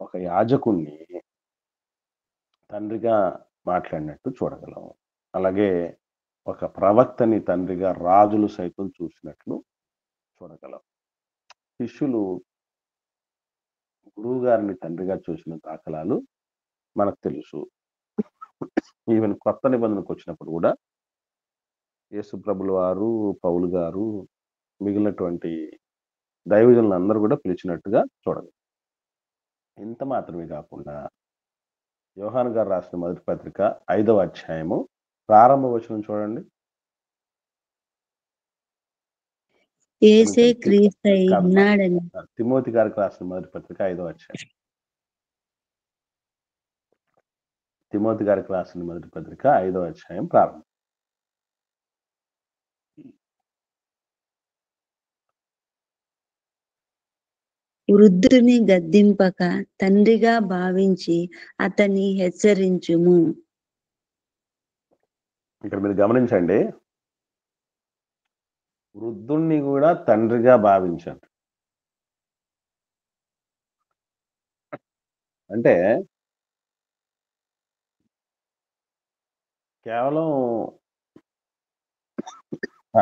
ఒక యాజకుణ్ణి తండ్రిగా మాట్లాడినట్టు చూడగలం. అలాగే ఒక ప్రవక్తని తండ్రిగా రాజులు సైతం చూసినట్లు చూడగలం. శిష్యులు గురువు గారిని తండ్రిగా చూసిన దాఖలాలు మనకు తెలుసు. ఈవెన్ కొత్త నిబంధనకు వచ్చినప్పుడు కూడా యేసు ప్రభుల వారు, పౌలు గారు, మిగిలినటువంటి దైవజనులు అందరూ కూడా పిలిచినట్టుగా చూడగలం. ఇంత మాత్రమే కాకుండా యోహాను గారు రాసిన మొదటి పత్రిక 5వ అధ్యాయము ప్రారంభ వచనం చూడండి. ఏసే క్షమించండి. క్రీస్తు అయి కాదమ్మా. ఉన్నాడని తిమోతి గారికి రాసిన మొదటి పత్రిక 5వ అధ్యాయం. తిమోతి గారికి రాసిన మొదటి పత్రిక 5వ అధ్యాయం ప్రారంభం. వృద్ధుని గద్దింపక తండ్రిగా భావించి అతన్ని హెచ్చరించుము. ఇక్కడ మీరు గమనించండి, వృద్ధుణ్ణి కూడా తండ్రిగా భావించండి. అంటే కేవలం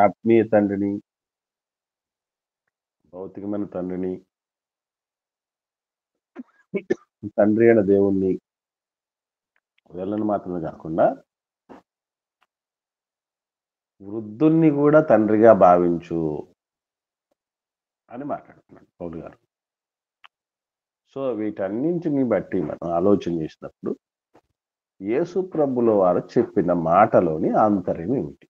ఆత్మీయ తండ్రిని, భౌతికమైన తండ్రిని, తండ్రి అయిన దేవుణ్ణి వీళ్ళని మాత్రమే కాకుండా వృద్ధుణ్ణి కూడా తండ్రిగా భావించు అని మాట్లాడుతున్నాడు పౌలు గారు. సో వీటన్నింటిని బట్టి మనం ఆలోచన చేసినప్పుడు యేసు ప్రభుల వారు చెప్పిన మాటలోని ఆంతర్యం ఏమిటి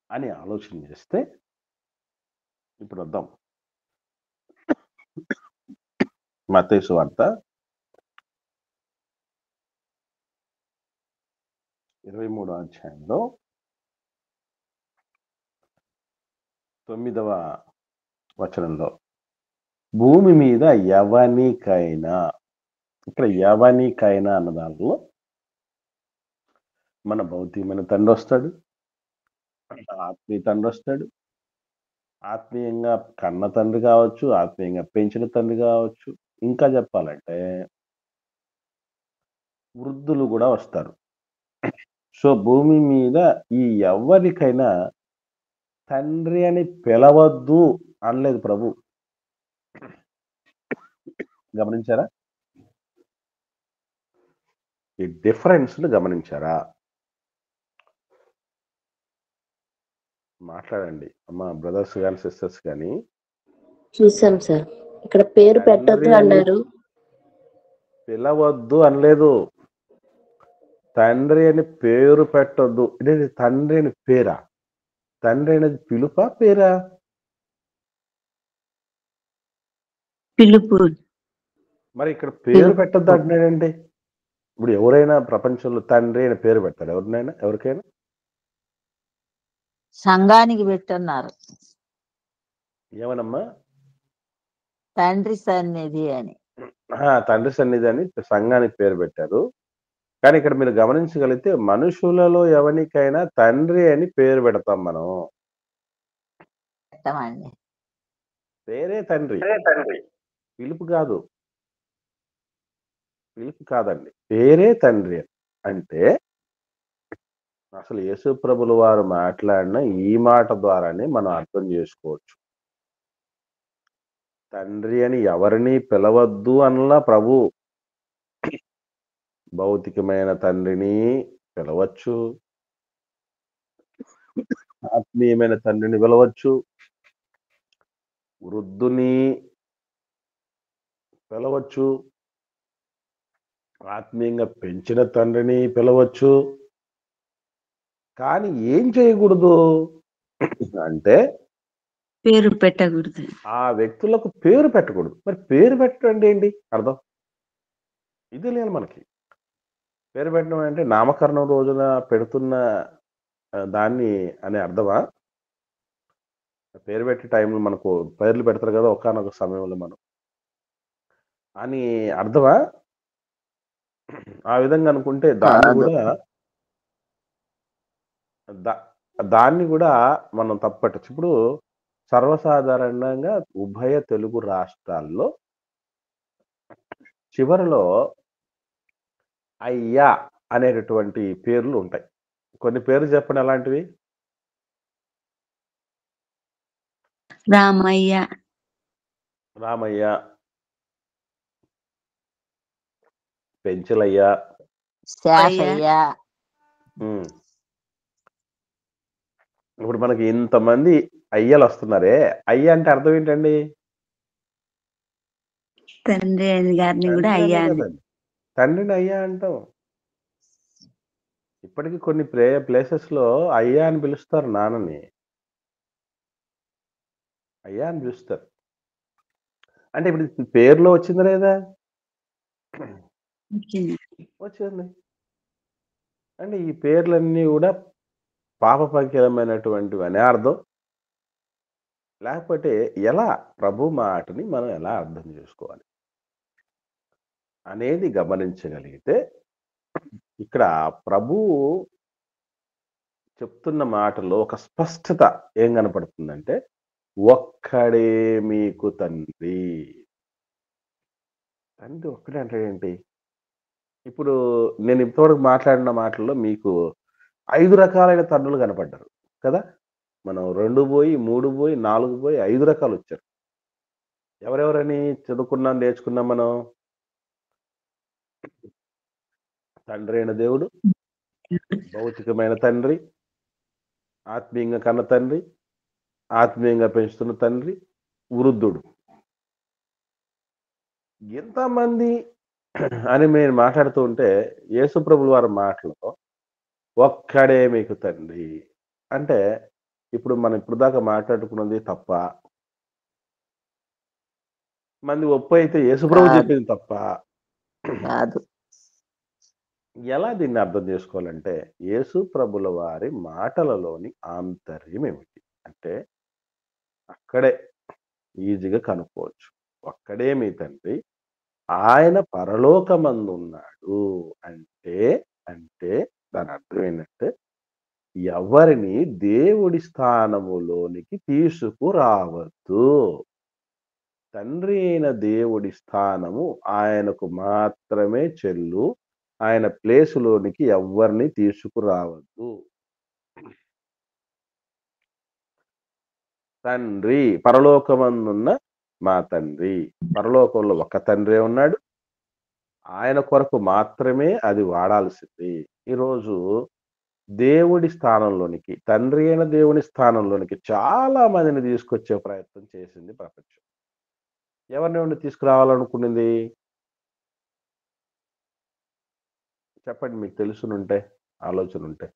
అని ఆలోచన చేస్తే ఇప్పుడు వద్దాం. మత్తయి సువార్త 23వ అధ్యాయంలో 9వ వచనంలో భూమి మీద ఎవనికైనా, ఇక్కడ ఎవనికైనా అన్న దాంట్లో మన భౌతికమైన తండ్రి వస్తాడు, ఆత్మీయ తండ్రి వస్తాడు, ఆత్మీయంగా కన్న తండ్రి కావచ్చు, ఆత్మీయంగా పెంచిన తండ్రి కావచ్చు, ఇంకా చెప్పాలంటే వృద్ధులు కూడా వస్తారు. సో భూమి మీద ఈ ఎవరికైనా తండ్రి అని పిలవద్దు అనలేదు ప్రభు. గమనించారా? ఈ డిఫరెన్స్ గమనించారా? మాట్లాడండి అమ్మా, బ్రదర్స్ కానీ సిస్టర్స్ కానీ. చూసాం సార్. ఇక్కడ పేరు పెట్టొద్దు అన్నారు. పిలవద్దు అనలేదు. తండ్రి అని పేరు పెట్టొద్దు. ఇది తండ్రి అని పేరా? తండ్రి అనేది పిలుపా పేరా? పిలుపు. మరి ఇక్కడ పేరు పెట్టొద్దు అంటున్నాడండి. ఇప్పుడు ఎవరైనా ప్రపంచంలో తండ్రి అని పేరు పెడతారు? ఎవరికైనా సంఘానికి పెట్టన్నారు ఏమనమ్మా? తండ్రి సన్నిధి అని. తండ్రి సన్నిధి అని సంఘానికి పేరు పెట్టారు. కానీ ఇక్కడ మీరు గమనించగలిగితే మనుషులలో ఎవరికైనా తండ్రి అని పేరు పెడతాం మనం. పెట్టమండి. పేరే తండ్రి, పిలుపు కాదు. పిలుపు కాదండి, పేరే తండ్రి. అంటే అసలు యేసు ప్రభుల వారు మాట్లాడిన ఈ మాట ద్వారానే మనం అర్థం చేసుకోవచ్చు. తండ్రి అని ఎవరిని పిలవద్దు అనలా ప్రభు. భౌతికమైన తండ్రిని పిలవచ్చు, ఆత్మీయమైన తండ్రిని పిలవచ్చు, వృద్ధుని పిలవచ్చు, ఆత్మీయంగా పెంచిన తండ్రిని పిలవచ్చు. కానీ ఏం చేయకూడదు అంటే పేరు పెట్టకూడదు. ఆ వ్యక్తులకు పేరు పెట్టకూడదు. మరి పేరు పెట్టడం ఏంటి అర్థం? ఇది లేదు మనకి. పేరు పెట్టడం అంటే నామకరణం రోజున పెడుతున్న దాన్ని అనే అర్థమా? పేరు పెట్టే టైంలో మనకు పేర్లు పెడతారు కదా ఒకానొక సమయంలో మనం అని అర్థమా? ఆ విధంగా అనుకుంటే దాన్ని కూడా మనం తప్పట్టచ్చు. ఇప్పుడు సర్వసాధారణంగా ఉభయ తెలుగు రాష్ట్రాల్లో చివరిలో అయ్యా అనేటటువంటి పేర్లు ఉంటాయి. కొన్ని పేర్లు చెప్పండి అలాంటివి. రామయ్య, రామయ్య, పెంచలయ్య, శాసయ్య. ఇప్పుడు మనకి ఇంతమంది అయ్యలు వస్తున్నారే, అయ్య అంటే అర్థం ఏంటండి? తండ్రి అని గారిని కూడా అయ్యా అని. తండ్రిని అయ్యా అంటాం. ఇప్పటికీ కొన్ని ప్లేసెస్ లో అయ్యా అని పిలుస్తారు నాన్నని. అయ్యా అని పిలుస్తారు. అంటే ఇప్పుడు పేరులో వచ్చిందా లేదా? వచ్చింది. వచ్చింది. అంటే ఈ పేర్లన్నీ గూడా పాపపంకిలమైనటువంటివనే అర్థం? లేకపోతే ఎలా ప్రభు మాటని మనం ఎలా అర్థం జేసుకోవాలి? అనేది గమనించగలిగితే ఇక్కడ ప్రభువు చెప్తున్న మాటలో ఒక స్పష్టత ఏం కనపడుతుందంటే, ఒక్కడే మీకు తండ్రి. తండ్రి ఒక్కడే అంటే ఏంటి? ఇప్పుడు నేను ఇప్పటివరకు మాట్లాడిన మాటల్లో మీకు 5 రకాలైన తండ్రులు కనపడ్డారు కదా! మనం 2 బోయి, 3 బోయి, 4 బోయి 5 రకాలొచ్చారు. ఎవరెవరని చదువుకున్నాం, నేర్చుకున్నాం మనం? తండ్రైన దేవుడు, భౌతికమైన తండ్రి, ఆత్మీయంగా కన్న తండ్రి, ఆత్మీయంగా పెంచుతున్న తండ్రి, వృద్ధుడు. ఎంతమంది అని మేము మాట్లాడుతూ ఉంటే, యేసుప్రభుల వారి మాటలో ఒక్కడే మీకు తండ్రి. అంటే ఇప్పుడు మనం ఇప్పటిదాకా మాట్లాడుకున్నది తప్పా? మంది ఒప్పైతే యేసుప్రభు కాదు చెప్పింది తప్పా? కాదు ఎలా దీన్ని అర్థం చేసుకోవాలంటే, యేసు ప్రభుల వారి మాటలలోని ఆంతర్యం ఏమిటి? అంటే అక్కడే ఈజీగా కనుక్కోవచ్చు. ఒక్కడే మీ తండ్రి, ఆయన పరలోకమందున్నాడు. అంటే, అంటే దాని అర్థం ఏంటంటే, ఎవరిని దేవుడి స్థానములోనికి తీసుకురావద్దు. తండ్రి అయిన దేవుడి స్థానము ఆయనకు మాత్రమే చెల్లు. ఆయన ప్లేసులోనికి ఎవ్వరిని తీసుకురావద్దు. తండ్రి పరలోకమందున్న మా తండ్రి. పరలోకంలో ఒక తండ్రే ఉన్నాడు. ఆయన కొరకు మాత్రమే అది వాడాల్సింది. ఈరోజు దేవుడి స్థానంలోనికి, తండ్రి అయిన దేవుని స్థానంలోనికి చాలా మందిని తీసుకొచ్చే ప్రయత్నం చేసింది ప్రపంచం. ఎవరిని తీసుకురావాలనుకునింది? చెప్పండి, మీకు తెలుసునుంటే, ఆలోచనుంటే.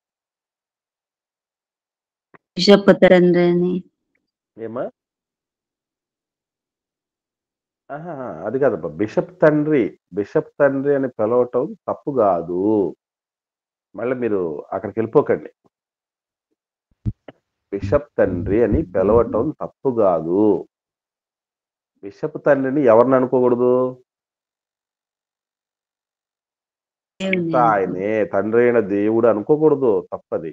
బిషప్ తండ్రి అని. ఏమా? ఆహాహా! అది కాదబ్బా! బిషప్ తండ్రి అని పిలవటం తప్పు గాదు. మళ్ళీ మీరు అక్కడికెళ్ళిపోకండి. బిషప్ తండ్రి అని పిలవటం తప్పు గాదు. బిషప్ తండ్రిని ఎవరిని అనుకోకూడదు? దేవుని అంతా ఆయనే. తండ్రి అయిన దేవుడు అనుకోకూడదు. తప్పది.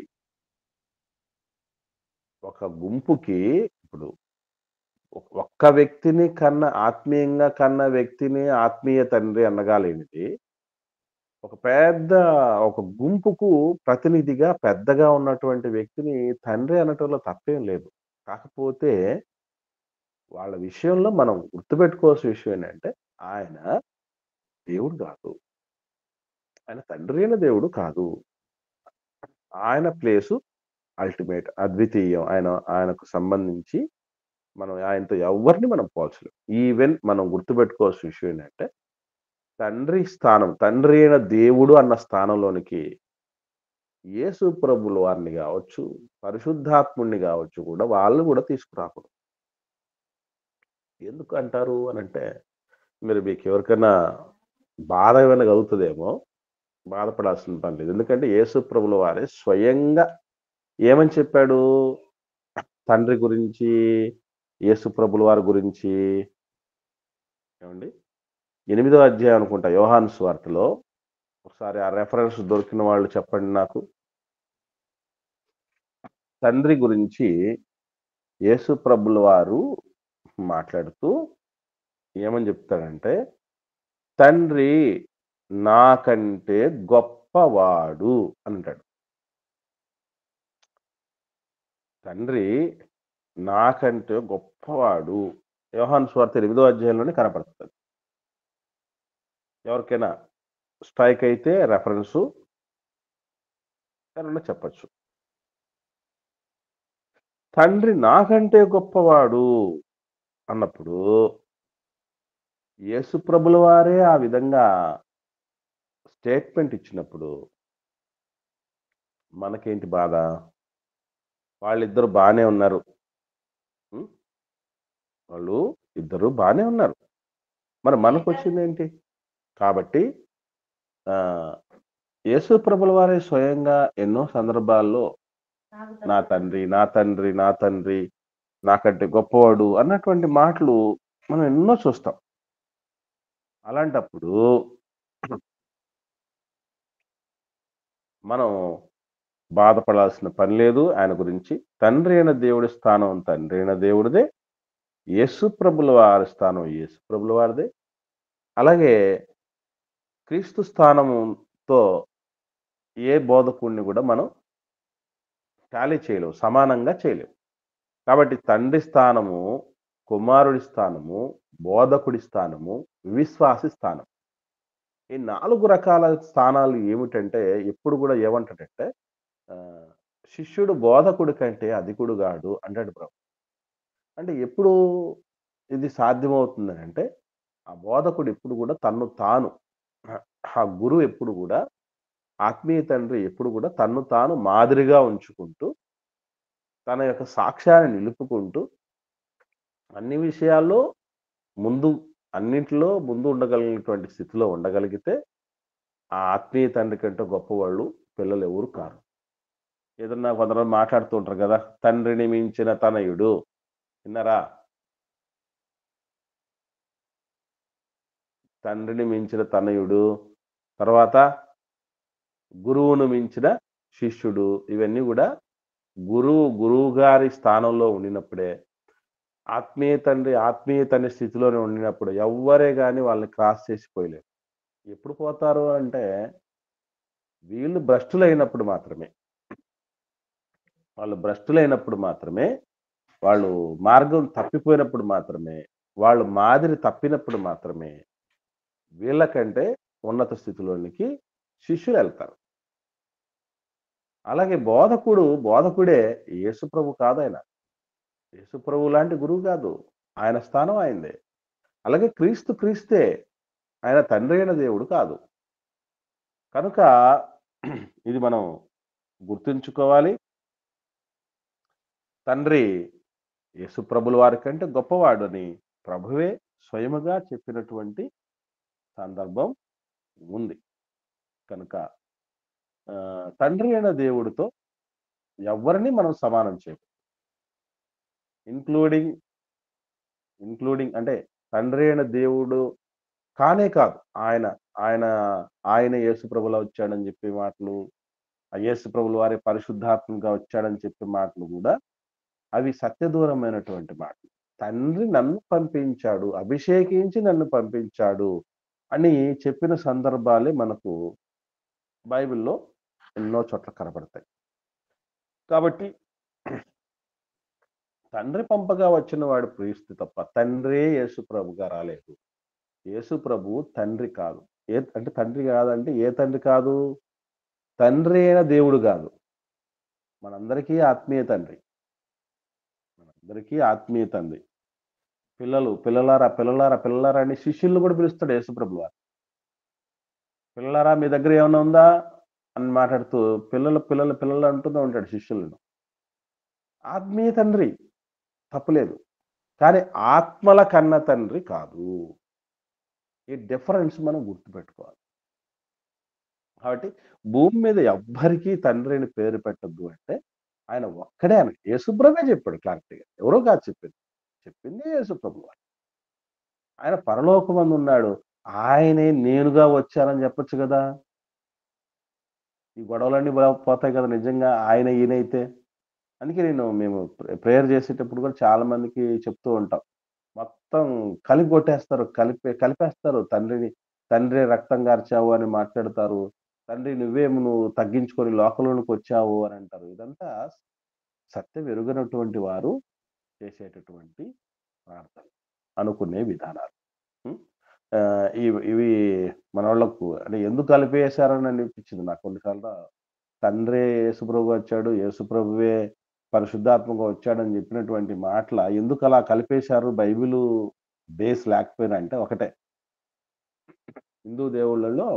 ఒక గుంపుకి ఇప్పుడు ఒక్క వ్యక్తిని ఆత్మీయంగా కన్న వ్యక్తిని ఆత్మీయ తండ్రి అనగాలేనిది, ఒక గుంపుకు ప్రతినిధిగా పెద్దగా ఉన్నటువంటి వ్యక్తిని తండ్రి అనటంలో తప్పేం లేదు. కాకపోతే వాళ్ళ విషయంలో మనం గుర్తుపెట్టుకోవాల్సిన విషయం ఏంటంటే, ఆయన దేవుడు కాదు. ఆయన తండ్రి అయిన దేవుడు కాదు. ఆయన ప్లేసు అల్టిమేట్, అద్వితీయం. ఆయనకు సంబంధించి మనం ఆయనతో ఎవ్వరిని మనం పోల్చలేం. ఈవెన్ మనం గుర్తుపెట్టుకోవాల్సిన విషయం ఏంటంటే, తండ్రి స్థానం, తండ్రి అయిన దేవుడు అన్న స్థానంలోనికి యేసు ప్రభుల వారిని గావచ్చు, పరిశుద్ధాత్ముడిని గావచ్చు కూడా వాళ్ళు కూడా తీసుకురాకూడదు. ఎందుకు అంటారు అనంటే, మీకెవరికైనా బాధ ఏమైనా కలుగుతదేమో, బాధపడాల్సిన పని లేదు. ఎందుకంటే యేసు ప్రభుల వారే స్వయంగా ఏమని చెప్పాడు? తండ్రి గురించి, యేసు ప్రభుల వారి గురించి. ఏమండి? 8వ అధ్యాయం అనుకుంటా యోహాను సువార్తలో. ఒకసారి ఆ రెఫరెన్స్ దొరికిన వాళ్ళు చెప్పండి నాకు. తండ్రి గురించి యేసు ప్రభుల వారు మాట్లాడుతూ ఏమని చెప్తాడంటే, తండ్రి నాకంటే గొప్పవాడు అంటాడు. తండ్రి నాకంటే గొప్పవాడు. యోహాను సువార్త 8వ అధ్యాయంలోనే కనపడుతుంది. ఎవరికైనా స్ట్రైక్ అయితే రెఫరెన్సు ఎవరైనా చెప్పచ్చు. తండ్రి నాకంటే గొప్పవాడు అన్నప్పుడు యేసు ప్రభుల వారే ఆ విధంగా స్టేట్మెంట్ ఇచ్చినప్పుడు మనకేంటి బాధ? వాళ్ళిద్దరు బానే ఉన్నారు. వాళ్ళు ఇద్దరు బానే ఉన్నారు. మరి మనకొచ్చింది ఏంటి? కాబట్టి యేసు ప్రభుల వారే స్వయంగా ఎన్నో సందర్భాల్లో నా తండ్రి, నా తండ్రి, నా తండ్రి నాకంటే గొప్పవాడు అన్నటువంటి మాటలు మనం ఎన్నో చూస్తాం. అలాంటప్పుడు మనం బాధపడాల్సిన పని లేదు ఆయన గురించి. తండ్రి అయిన దేవుడి స్థానం తండ్రి అయిన దేవుడిదే. యేసు ప్రభుల వారి స్థానం యేసు ప్రభుల వారిదే. అలాగే క్రీస్తు స్థానంతో ఏ బోధకుడిని కూడా మనం టాలీ చేయలేం, సమానంగా చేయలేం. కాబట్టి తండ్రి స్థానము, కుమారుడి స్థానము, బోధకుడి స్థానము, విశ్వాసి స్థానం. ఈ 4 రకాల స్థానాలు ఏమిటంటే ఎప్పుడు కూడా ఏమంటాడంటే శిష్యుడు బోధకుడి కంటే అధికుడు గాడు అంటాడు ప్రభు. అంటే ఎప్పుడు ఇది సాధ్యమవుతుందని అంటే ఆ బోధకుడు ఎప్పుడు కూడా తన్ను తాను, ఆ గురువు ఎప్పుడు కూడా, ఆత్మీయ తండ్రి ఎప్పుడు కూడా తన్ను తాను మాదిరిగా ఉంచుకుంటూ తన యొక్క సాక్ష్యాన్ని నిలుపుకుంటూ అన్ని విషయాల్లో అన్నింటిలో ముందు ఉండగలిగినటువంటి స్థితిలో ఉండగలిగితే ఆ ఆత్మీయ తండ్రి కంటే గొప్పవాళ్ళు పిల్లలు ఎవరు కారు. ఏదన్నా కొంతమంది మాట్లాడుతూ ఉంటారు కదా, తండ్రిని మించిన తనయుడు. విన్నారా? తండ్రిని మించిన తనయుడు, తర్వాత గురువును మించిన శిష్యుడు. ఇవన్నీ కూడా గురువు గారి స్థానంలో ఉండినప్పుడే, ఆత్మీయ తండ్రి స్థితిలోనే ఉండినప్పుడు ఎవ్వరే కానీ వాళ్ళని క్రాస్ చేసిపోయలేరు. ఎప్పుడు పోతారు అంటే వీళ్ళు భ్రష్టులైనప్పుడు మాత్రమే, వాళ్ళు మార్గం తప్పిపోయినప్పుడు మాత్రమే, వాళ్ళు మాదిరి తప్పినప్పుడు మాత్రమే వీళ్ళకంటే ఉన్నత స్థితిలోనికి శిష్యులు వెళ్తారు. అలాగే బోధకుడే యేసుప్రభు కాదు. ఆయన యేసుప్రభు లాంటి గురువు కాదు, ఆయన స్థానం ఆయనదే. అలాగే క్రీస్తే, ఆయన తండ్రి అయిన దేవుడు కాదు. కనుక ఇది మనం గుర్తుంచుకోవాలి. తండ్రి యేసుప్రభుల వారి కంటే గొప్పవాడు అని ప్రభువే స్వయముగా చెప్పినటువంటి సందర్భం ఉంది. కనుక తండ్రి అయిన దేవుడితో ఎవరిని మనం సమానం చేయము. ఇంక్లూడింగ్ అంటే తండ్రి అయిన దేవుడు కానే కాదు, ఆయన యేసుప్రభులా వచ్చాడని చెప్పే మాటలు, ఆ యేసుప్రభుల వారి పరిశుద్ధాత్మగా వచ్చాడని చెప్పే మాటలు కూడా అవి సత్యదూరమైనటువంటి మాటలు. తండ్రి నన్ను పంపించాడు, అభిషేకించి నన్ను పంపించాడు అని చెప్పిన సందర్భాలే మనకు బైబిల్లో ఎన్నో చోట్ల కనబడతాయి. కాబట్టి తండ్రి పంపగా వచ్చిన వాడు క్రీస్తు తప్ప తండ్రే యేసుప్రభుగా రాలేదు. యేసుప్రభు తండ్రి కాదు. అంటే తండ్రి కాదంటే ఏ తండ్రి కాదు? తండ్రి అయిన దేవుడు కాదు, మనందరికీ ఆత్మీయ తండ్రి. పిల్లలారా అని శిష్యులను కూడా పిలుస్తాడు యేసుప్రభు వారు. పిల్లలారా మీ దగ్గర ఏమైనా ఉందా అని మాట్లాడుతూ పిల్లలు అంటూనే ఉంటాడు శిష్యులను. ఆత్మీయ తండ్రి, తప్పులేదు, కానీ ఆత్మల కన్న తండ్రి కాదు. ఈ డిఫరెన్స్ మనం గుర్తుపెట్టుకోవాలి. కాబట్టి భూమి మీద ఎవ్వరికీ తండ్రి అని పేరు పెట్టద్దు అంటే ఆయన ఒక్కడే అని యేసుప్రభే చెప్పాడు క్లారిటీగా. ఎవరో కాదు చెప్పింది యేసుప్రభు వారు. ఆయన పరలోకమందు ఉన్నాడు, ఆయనే నేనుగా వచ్చానని చెప్పొచ్చు కదా. ఈ గొడవలన్నీ పోతాయి కదా నిజంగా ఆయన ఈయనైతే. అందుకే మేము ప్రేయర్ చేసేటప్పుడు కూడా చాలా మందికి చెప్తూ ఉంటాం, మొత్తం కలిపేస్తారు. తండ్రి రక్తం గార్చావు అని మాట్లాడతారు. తండ్రి నువ్వు తగ్గించుకొని లోకంలోనికి వచ్చావు అని అంటారు. ఇదంతా సత్యం ఎరుగనటువంటి వారు చేసేటటువంటి ప్రార్థన, అనుకునే విధానాలు. ఇవి మన వాళ్ళకు అంటే ఎందుకు కలిపేశారని అనిపించింది నాకు కొన్నిసార్లు. తండ్రే యేసుప్రభు వచ్చాడు, యేసుప్రభువే పరిశుద్ధాత్మగా వచ్చాడని చెప్పినటువంటి మాటల ఎందుకు అలా కలిపేశారు? బైబిల్ బేస్ లేకపోయినా అంటే ఒకటే, హిందూ దేవుళ్ళలో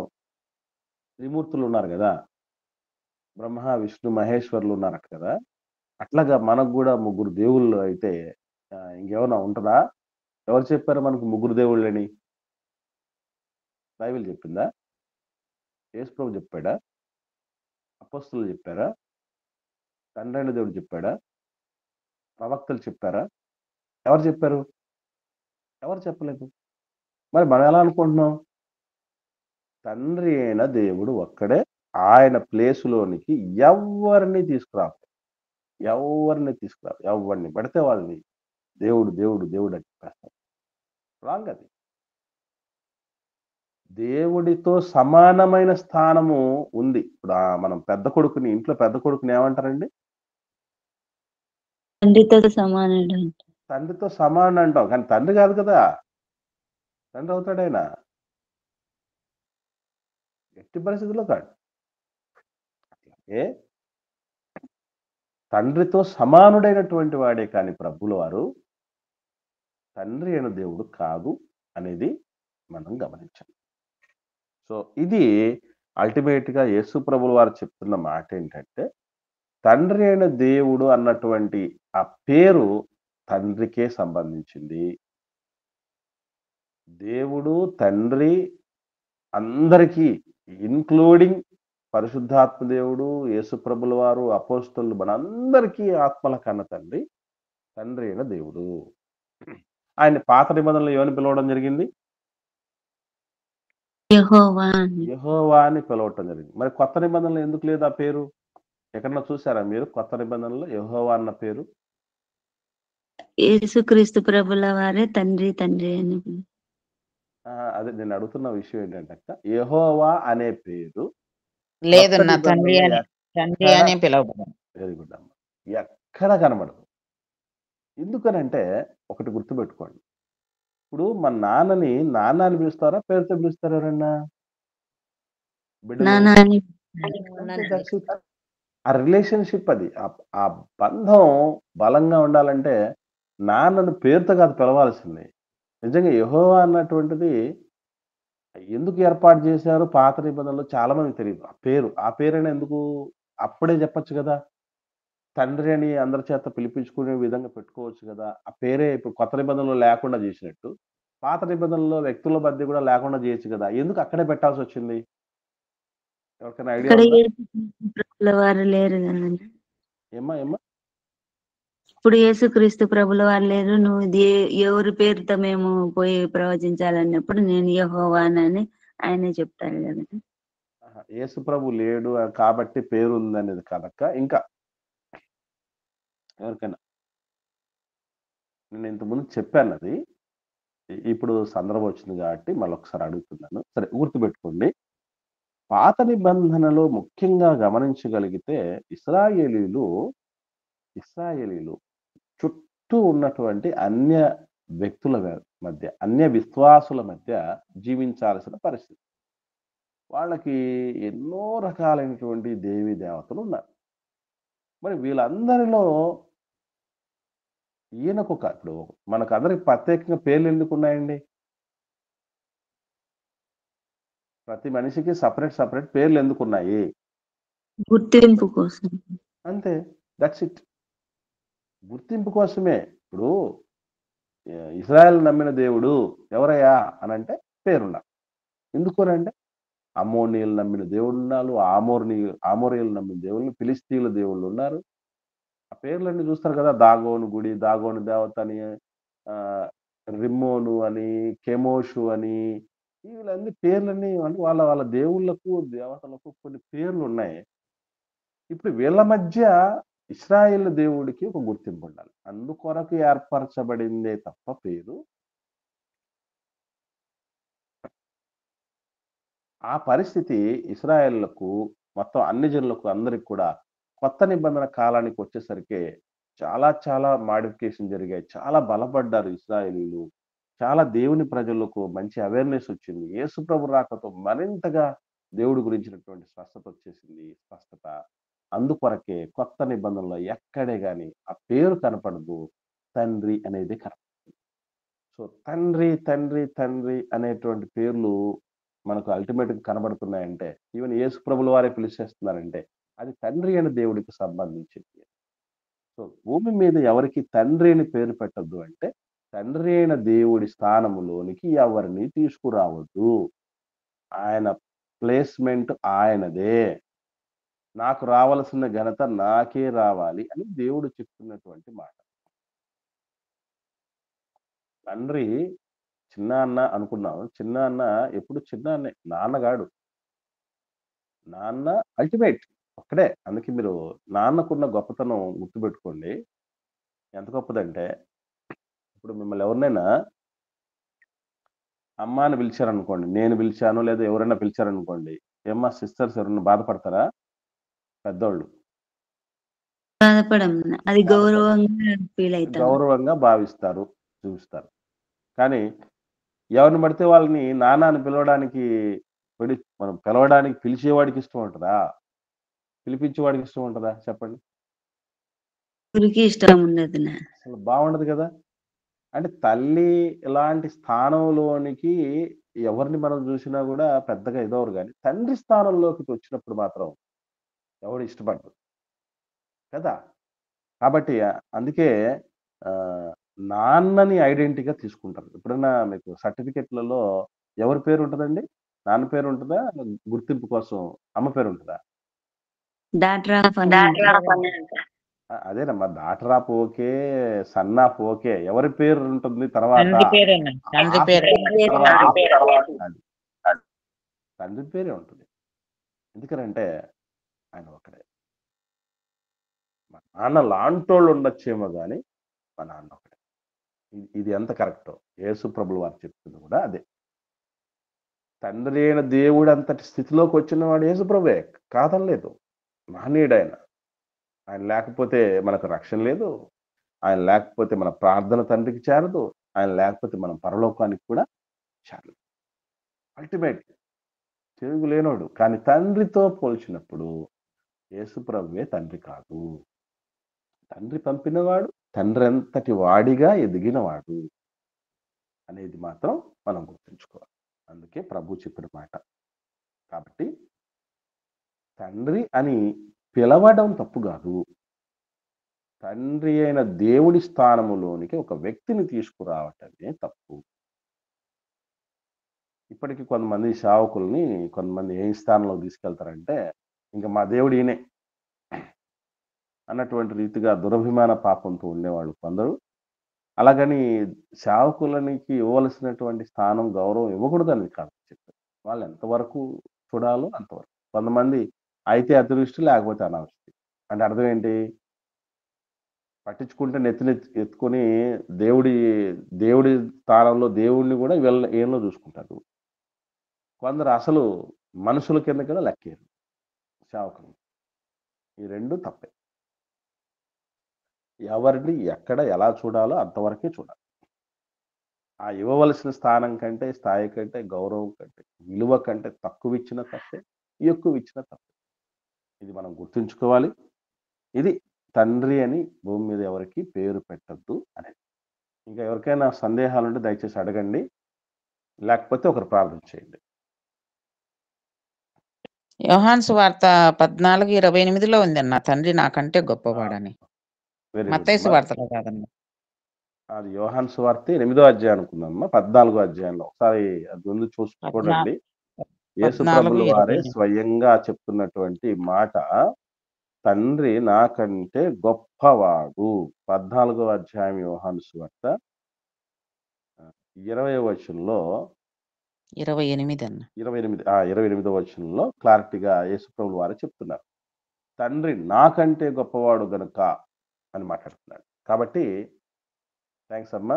త్రిమూర్తులు ఉన్నారు కదా, బ్రహ్మ విష్ణు మహేశ్వరులు ఉన్నారట కదా. అట్లాగా మనకు కూడా ముగ్గురు దేవుళ్ళు అయితే ఇంకేమైనా ఉంటుందా? ఎవరు చెప్పారు మనకు ముగ్గురు దేవుళ్ళని? బైబిల్ చెప్పిందా? యేసు ప్రభు చెప్పాడా? అపోస్తలులు చెప్పారా? తండ్రైన దేవుడు చెప్పాడా? ప్రవక్తలు చెప్పారా? ఎవరు చెప్పారు? ఎవరు చెప్పలేదు. మరి మనం ఎలా అనుకుంటున్నాం? తండ్రి అయిన దేవుడు ఒక్కడే. ఆయన ప్లేసులోనికి ఎవరిని తీసుకురావాలి. ఎవరిని పడితే వాళ్ళని దేవుడు దేవుడు దేవుడు అని చెప్పేస్తారు. రాంగ్ అది. దేవుడితో సమానమైన స్థానము ఉంది. ఇప్పుడు మనం ఇంట్లో పెద్ద కొడుకుని ఏమంటారండి? తండ్రితో సమానుడు. తండ్రితో సమానం అంటాం, కానీ తండ్రి కాదు కదా. తండ్రి అవుతాడు ఆయన? ఎట్టి పరిస్థితుల్లో కాదు. అలాగే తండ్రితో సమానుడైనటువంటి వాడే కానీ ప్రభువుల వారు తండ్రి అయిన దేవుడు కాదు అనేది మనం గమనించాలి. సో ఇది అల్టిమేట్గా యేసు ప్రభుల వారు చెప్తున్న మాట ఏంటంటే, తండ్రి అయిన దేవుడు అన్నటువంటి ఆ పేరు తండ్రికే సంబంధించింది. దేవుడు తండ్రి అందరికీ, ఇన్క్లూడింగ్ పరిశుద్ధాత్మ దేవుడు, యేసు ప్రభుల వారు, అపోస్తలులు, మనందరికీ ఆత్మల కన్న తండ్రి అయిన దేవుడు. ఆయన పాత నిబంధనలు ఏమని పిలవడం జరిగింది? యెహోవా అని. యెహోవా అని పిలవటం జరిగింది. మరి కొత్త నిబంధనలు ఎందుకు లేదు ఆ పేరు? ఎక్కడన్నా చూసారా మీరు కొత్త నిబంధనలో యెహోవా అన్న పేరు? యేసుక్రీస్తు ప్రభుల వారే తండ్రి అని. అదే నేను అడుగుతున్న విషయం ఏంటంటే అక్క, యెహోవా అనే పేరు లేదన్నా తండ్రి అనే పిలవబడింది. వెరీ గుడ్ అమ్మ. ఎక్కడ కనబడదు. ఎందుకనంటే ఒకటి గుర్తుపెట్టుకోండి. ఇప్పుడు మన నాన్నని నాన్న అని పిలుస్తారా, పేరుతో పిలుస్తారా ఎవరన్నా? నాన్న అని. ఆ రిలేషన్షిప్ అది, ఆ బంధం బలంగా ఉండాలంటే నాన్నను పేరుతో కాదు పిలవాల్సింది. నిజంగా యెహోవా అన్నటువంటిది ఎందుకు ఏర్పాటు చేశారు పాత నిబంధనలో చాలా మందికి తెలియదు. ఆ పేరైనా ఎందుకు అప్పుడే చెప్పొచ్చు కదా. తండ్రి అని అందరి చేత పిలిపించుకునే విధంగా పెట్టుకోవచ్చు కదా. ఆ పేరే ఇప్పుడు కొత్త నిబంధనలో లేకుండా చేసినట్టు పాత నిబంధనలో వ్యక్తుల మధ్య కూడా లేకుండా చేయొచ్చు కదా. ఎందుకు అక్కడే పెట్టాల్సి వచ్చింది? ఎవరికైనా ఐడియా ఇక్కడ ఉందా? యేసుక్రీస్తు ప్రభుల వారు లేరు కదండి. ఏమ్మా ఇప్పుడు యేసుక్రీస్తు ప్రభుల వారు లేరు. నువ్వు ఎవరి పేరుతో మేము పోయి ప్రవచించాలన్నప్పుడు నేను యెహోవానని ఆయనే చెప్తారు కదండి. యేసు ప్రభు లేడు కాబట్టి పేరు ఉందనేది కాదక్క. ఇంకా ఎవరికైనా నేను ఇంతకుముందు చెప్పాను అది. ఇప్పుడు సందర్భం వచ్చింది కాబట్టి మళ్ళొకసారి అడుగుతున్నాను. సరే, గుర్తుపెట్టుకోండి. పాత నిబంధనలో ముఖ్యంగా గమనించగలిగితే ఇశ్రాయేలీలు చుట్టూ ఉన్నటువంటి అన్య వ్యక్తుల మధ్య, అన్య విశ్వాసుల మధ్య జీవించాల్సిన పరిస్థితి. వాళ్ళకి ఎన్నో రకాలైనటువంటి దేవీ దేవతలు ఉన్నారు. మరి వీళ్ళందరిలో ఇప్పుడు మనకు అందరికి ప్రత్యేకంగా పేర్లు ఎందుకు ఉన్నాయండి? ప్రతి మనిషికి సపరేట్ పేర్లు ఎందుకున్నాయి? గుర్తింపు కోసం. అంతే, దట్స్ ఇట్. గుర్తింపు కోసమే. ఇప్పుడు ఇశ్రాయేల్ నమ్మిన దేవుడు ఎవరయ్యా అని అంటే పేరున్నారు. ఎందుకునంటే అమ్మోనీయులు నమ్మిన దేవుడు ఉన్నారు, ఆమోరీయులు నమ్మిన దేవుళ్ళు, ఫిలిస్తీన్ల దేవుళ్ళు ఉన్నారు. ఆ పేర్లన్నీ చూస్తారు కదా. దాగోను గుడి, దాగోను దేవత అని, రిమ్మోను అని, కెమోషు అని, వీళ్ళన్ని పేర్లన్నీ అంటే వాళ్ళ దేవుళ్ళకు దేవతలకు కొన్ని పేర్లు ఉన్నాయి. ఇప్పుడు వీళ్ళ మధ్య ఇశ్రాయేల్ దేవుడికి ఒక గుర్తింపు ఉండాలి. అందుకొరకు ఏర్పరచబడిందే తప్ప పేరు. ఆ పరిస్థితి ఇశ్రాయేలులకు, మొత్తం అన్ని జనులకు, అందరికి కూడా కొత్త నిబంధన కాలానికి వచ్చేసరికి చాలా మాడిఫికేషన్ జరిగాయి. చాలా బలపడ్డారు ఇశ్రాయేలీలు. చాలా దేవుని ప్రజలకు మంచి అవేర్‌నెస్ వచ్చింది. యేసు ప్రభు రాకతో మరింతగా దేవుడి గురించినటువంటి స్పష్టత. అందుకొరకే కొత్త నిబంధనలో ఎక్కడే గాని ఆ పేరు కనపడదు. తండ్రి అనేది కనపడుతుంది. సో తండ్రి అనేటువంటి పేర్లు మనకు అల్టిమేట్‌గా కనబడుతున్నాయంటే, ఈవెన్ యేసు ప్రభుల వారే పిలిచేస్తున్నారంటే అది తండ్రి అయిన దేవుడికి సంబంధించింది. సో భూమి మీద ఎవరికి తండ్రి అని పేరు పెట్టొద్దు అంటే తండ్రి అయిన దేవుడి స్థానములోనికి ఎవరిని తీసుకురావద్దు. ఆయన ప్లేస్మెంట్ ఆయనదే. నాకు రావలసిన ఘనత నాకే రావాలి అని దేవుడు చెప్తున్నటువంటి మాట. తండ్రి చిన్న అన్న అనుకున్నాం. చిన్న అన్న ఎప్పుడు చిన్న అన్నే, నాన్నగాడు. నాన్న అల్టిమేట్ ఒక్కడే. అందుకే మీరు నాన్నకున్న గొప్పతనం గుర్తుపెట్టుకోండి. ఎంత గొప్పదంటే, ఇప్పుడు మిమ్మల్ని ఎవరినైనా అమ్మ అని పిలిచారనుకోండి, నేను పిలిచాను లేదా ఎవరైనా పిలిచారనుకోండి, ఏమ్మా సిస్టర్స్ ఎవరైనా బాధపడతారా? పెద్దోళ్ళు బాధపడం, అది బాధపడతారు, గౌరవంగా ఫీల్ అవుతాం. గౌరవంగా భావిస్తారు, చూపిస్తారు. కానీ ఎవరిని పడితే వాళ్ళని నాన్న అని పిలవడానికి మనం పిలవడానికి పిలిచేవాడికి ఇష్టం ఉంటుందా? పిలిపించేవాడికి ఇష్టం ఉంటుందా? చెప్పండి. ఎవరికి ఇష్టం ఉండదు నా. అసలు బాగుండదు కదా. అంటే తల్లి ఇలాంటి స్థానంలోనికి ఎవరిని మనం చూసినా కూడా పెద్దగా ఎదవరు, కానీ తండ్రి స్థానంలోకి వచ్చినప్పుడు మాత్రం ఎవడు ఇష్టపడరు కదా. కాబట్టి అందుకే ఆ, నాన్నని ఐడెంటిటీగా తీసుకుంటారు. ఎప్పుడైనా మీకు సర్టిఫికెట్లలో ఎవరి పేరు ఉంటుందండి? నాన్న పేరు ఉంటుందా? గుర్తింపు కోసం అమ్మ పేరు ఉంటుందా? డాక్టర్ ఆఫ్ అదేనమ్మా, doctor of okay, son of okay, ఎవరి పేరు ఉంటుంది తర్వాత? తండ్రి పేరు అన్న, తండ్రి ఆ పేరు పేరు తర్వాత అది తండ్రి పేరే ఉంటుంది. ఎందుకనంటే ఆయన ఒకడే. మా నాన్న లాంటోళ్ళు ఉండొచ్చేమో కానీ మా నాన్న ఒకడే. ఇది ఎంత కరెక్టో యేసు ప్రభులు వారు చెప్తుంది కూడా అదే. తండ్రి అయిన దేవుడు అంతటి స్థితిలోకి వచ్చిన వాడు యేసు ప్రభువే, కాదనలేదు. మహనీయుడైన ఆయన లేకపోతే మనకు రక్షణ లేదు. ఆయన లేకపోతే మన ప్రార్థన తండ్రికి చేరదు. ఆయన లేకపోతే మనం పరలోకానికి కూడా చేరదు. అల్టిమేట్ తిరుగులేనోడు. కానీ తండ్రితో పోల్చినప్పుడు యేసు ప్రభువే తండ్రి కాదు. తండ్రి పంపినవాడు, తండ్రి అంతటి వాడిగా ఎదిగినవాడు అనేది మాత్రం మనం గుర్తుంచుకోవాలి. అందుకే ప్రభు చెప్పిన మాట. కాబట్టి తండ్రి అని పిలవడం తప్పు కాదు. తండ్రి అయిన దేవుడి స్థానములోనికి ఒక వ్యక్తిని తీసుకురావటమే తప్పు. ఇప్పటికీ కొంతమంది సేవకుల్ని కొంతమంది ఏ స్థానంలో తీసుకెళ్తారంటే, ఇంకా మా దేవుడు ఈయనే అన్నటువంటి రీతిగా దురభిమాన పాపంతో ఉండేవాళ్ళు కొందరు. అలాగని సేవకులనికి ఇవ్వవలసినటువంటి స్థానం, గౌరవం ఇవ్వకూడదని కాదు చెప్పారు. వాళ్ళు ఎంతవరకు చూడాలో అంతవరకు. కొంతమంది అయితే అతివృష్టి, లేకపోతే అనావృష్టి. అంటే అర్థం ఏంటి? పట్టించుకుంటే నెత్తి ఎత్తుకొని దేవుడి స్థానంలో దేవుడిని కూడా ఏమో చూసుకుంటారు. కొందరు అసలు మనుషుల కింద కూడా లెక్కేరు సేవకులు. ఈ రెండు తప్పే. ఎవరిని ఎక్కడ ఎలా చూడాలో అంతవరకే చూడాలి. ఆ ఇవ్వవలసిన స్థానం కంటే, స్థాయి కంటే, గౌరవం కంటే, విలువ కంటే తక్కువ ఇచ్చిన తప్పే, ఎక్కువ ఇచ్చిన తప్పే. ఇది మనం గుర్తుంచుకోవాలి. ఇది తండ్రి అని భూమి మీద ఎవరికి పేరు పెట్టద్దు అనేది. ఇంకా ఎవరికైనా సందేహాలు ఉంటే దయచేసి అడగండి, లేకపోతే ఒకరు ప్రార్థన చేయండి. యోహాను సువార్త 14:28లో ఉందన్న, తండ్రి నాకంటే గొప్పవాడని. వెరీ గుడ్ మత్తయి అమ్మా. సువార్తలో కాదన్న. అది యోహాను సువార్త 8వ అధ్యాయం అనుకుందమ్మా. 14వ అధ్యాయంలో ఒకసారి అది ముందు చూడండి. యేసు ప్రభుల వారే 14:20. స్వయంగా చెప్తున్నటువంటి మాట, తండ్రి నాకంటే గొప్పవాడు. 14వ అధ్యాయం యోహాను సువార్త 20వ వచనంలో 28 అన్న. 28వ వచనంలో క్లారిటీగా యేసు ప్రభుల వారే చెప్తున్నారు. తండ్రి నాకంటే గొప్పవాడు గనుక అని మాట్లాడుతున్నాడు. కాబట్టి థ్యాంక్స్ అమ్మా.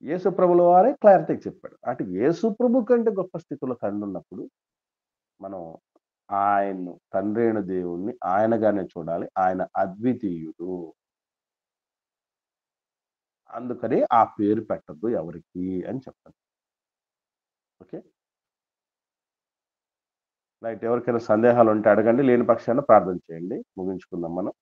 యేసు ప్రభుల వారే క్లారిటీ చెప్పాడు. అంటే యేసు ప్రభు కంటే గొప్ప స్థితిలో తండ్రి ఉన్నప్పుడు మనం ఆయన్ను, తండ్రి అయిన దేవుణ్ణి ఆయనగానే చూడాలి. ఆయన అద్వితీయుడు. అందుకని ఆ పేరు పెట్టద్దు ఎవరికి అని చెప్తాను. Okay right. ఎవరికైనా సందేహాలు ఉంటే అడగండి, లేని పక్షాన ప్రార్థన చేయండి. ముగించుకుందాం మనం.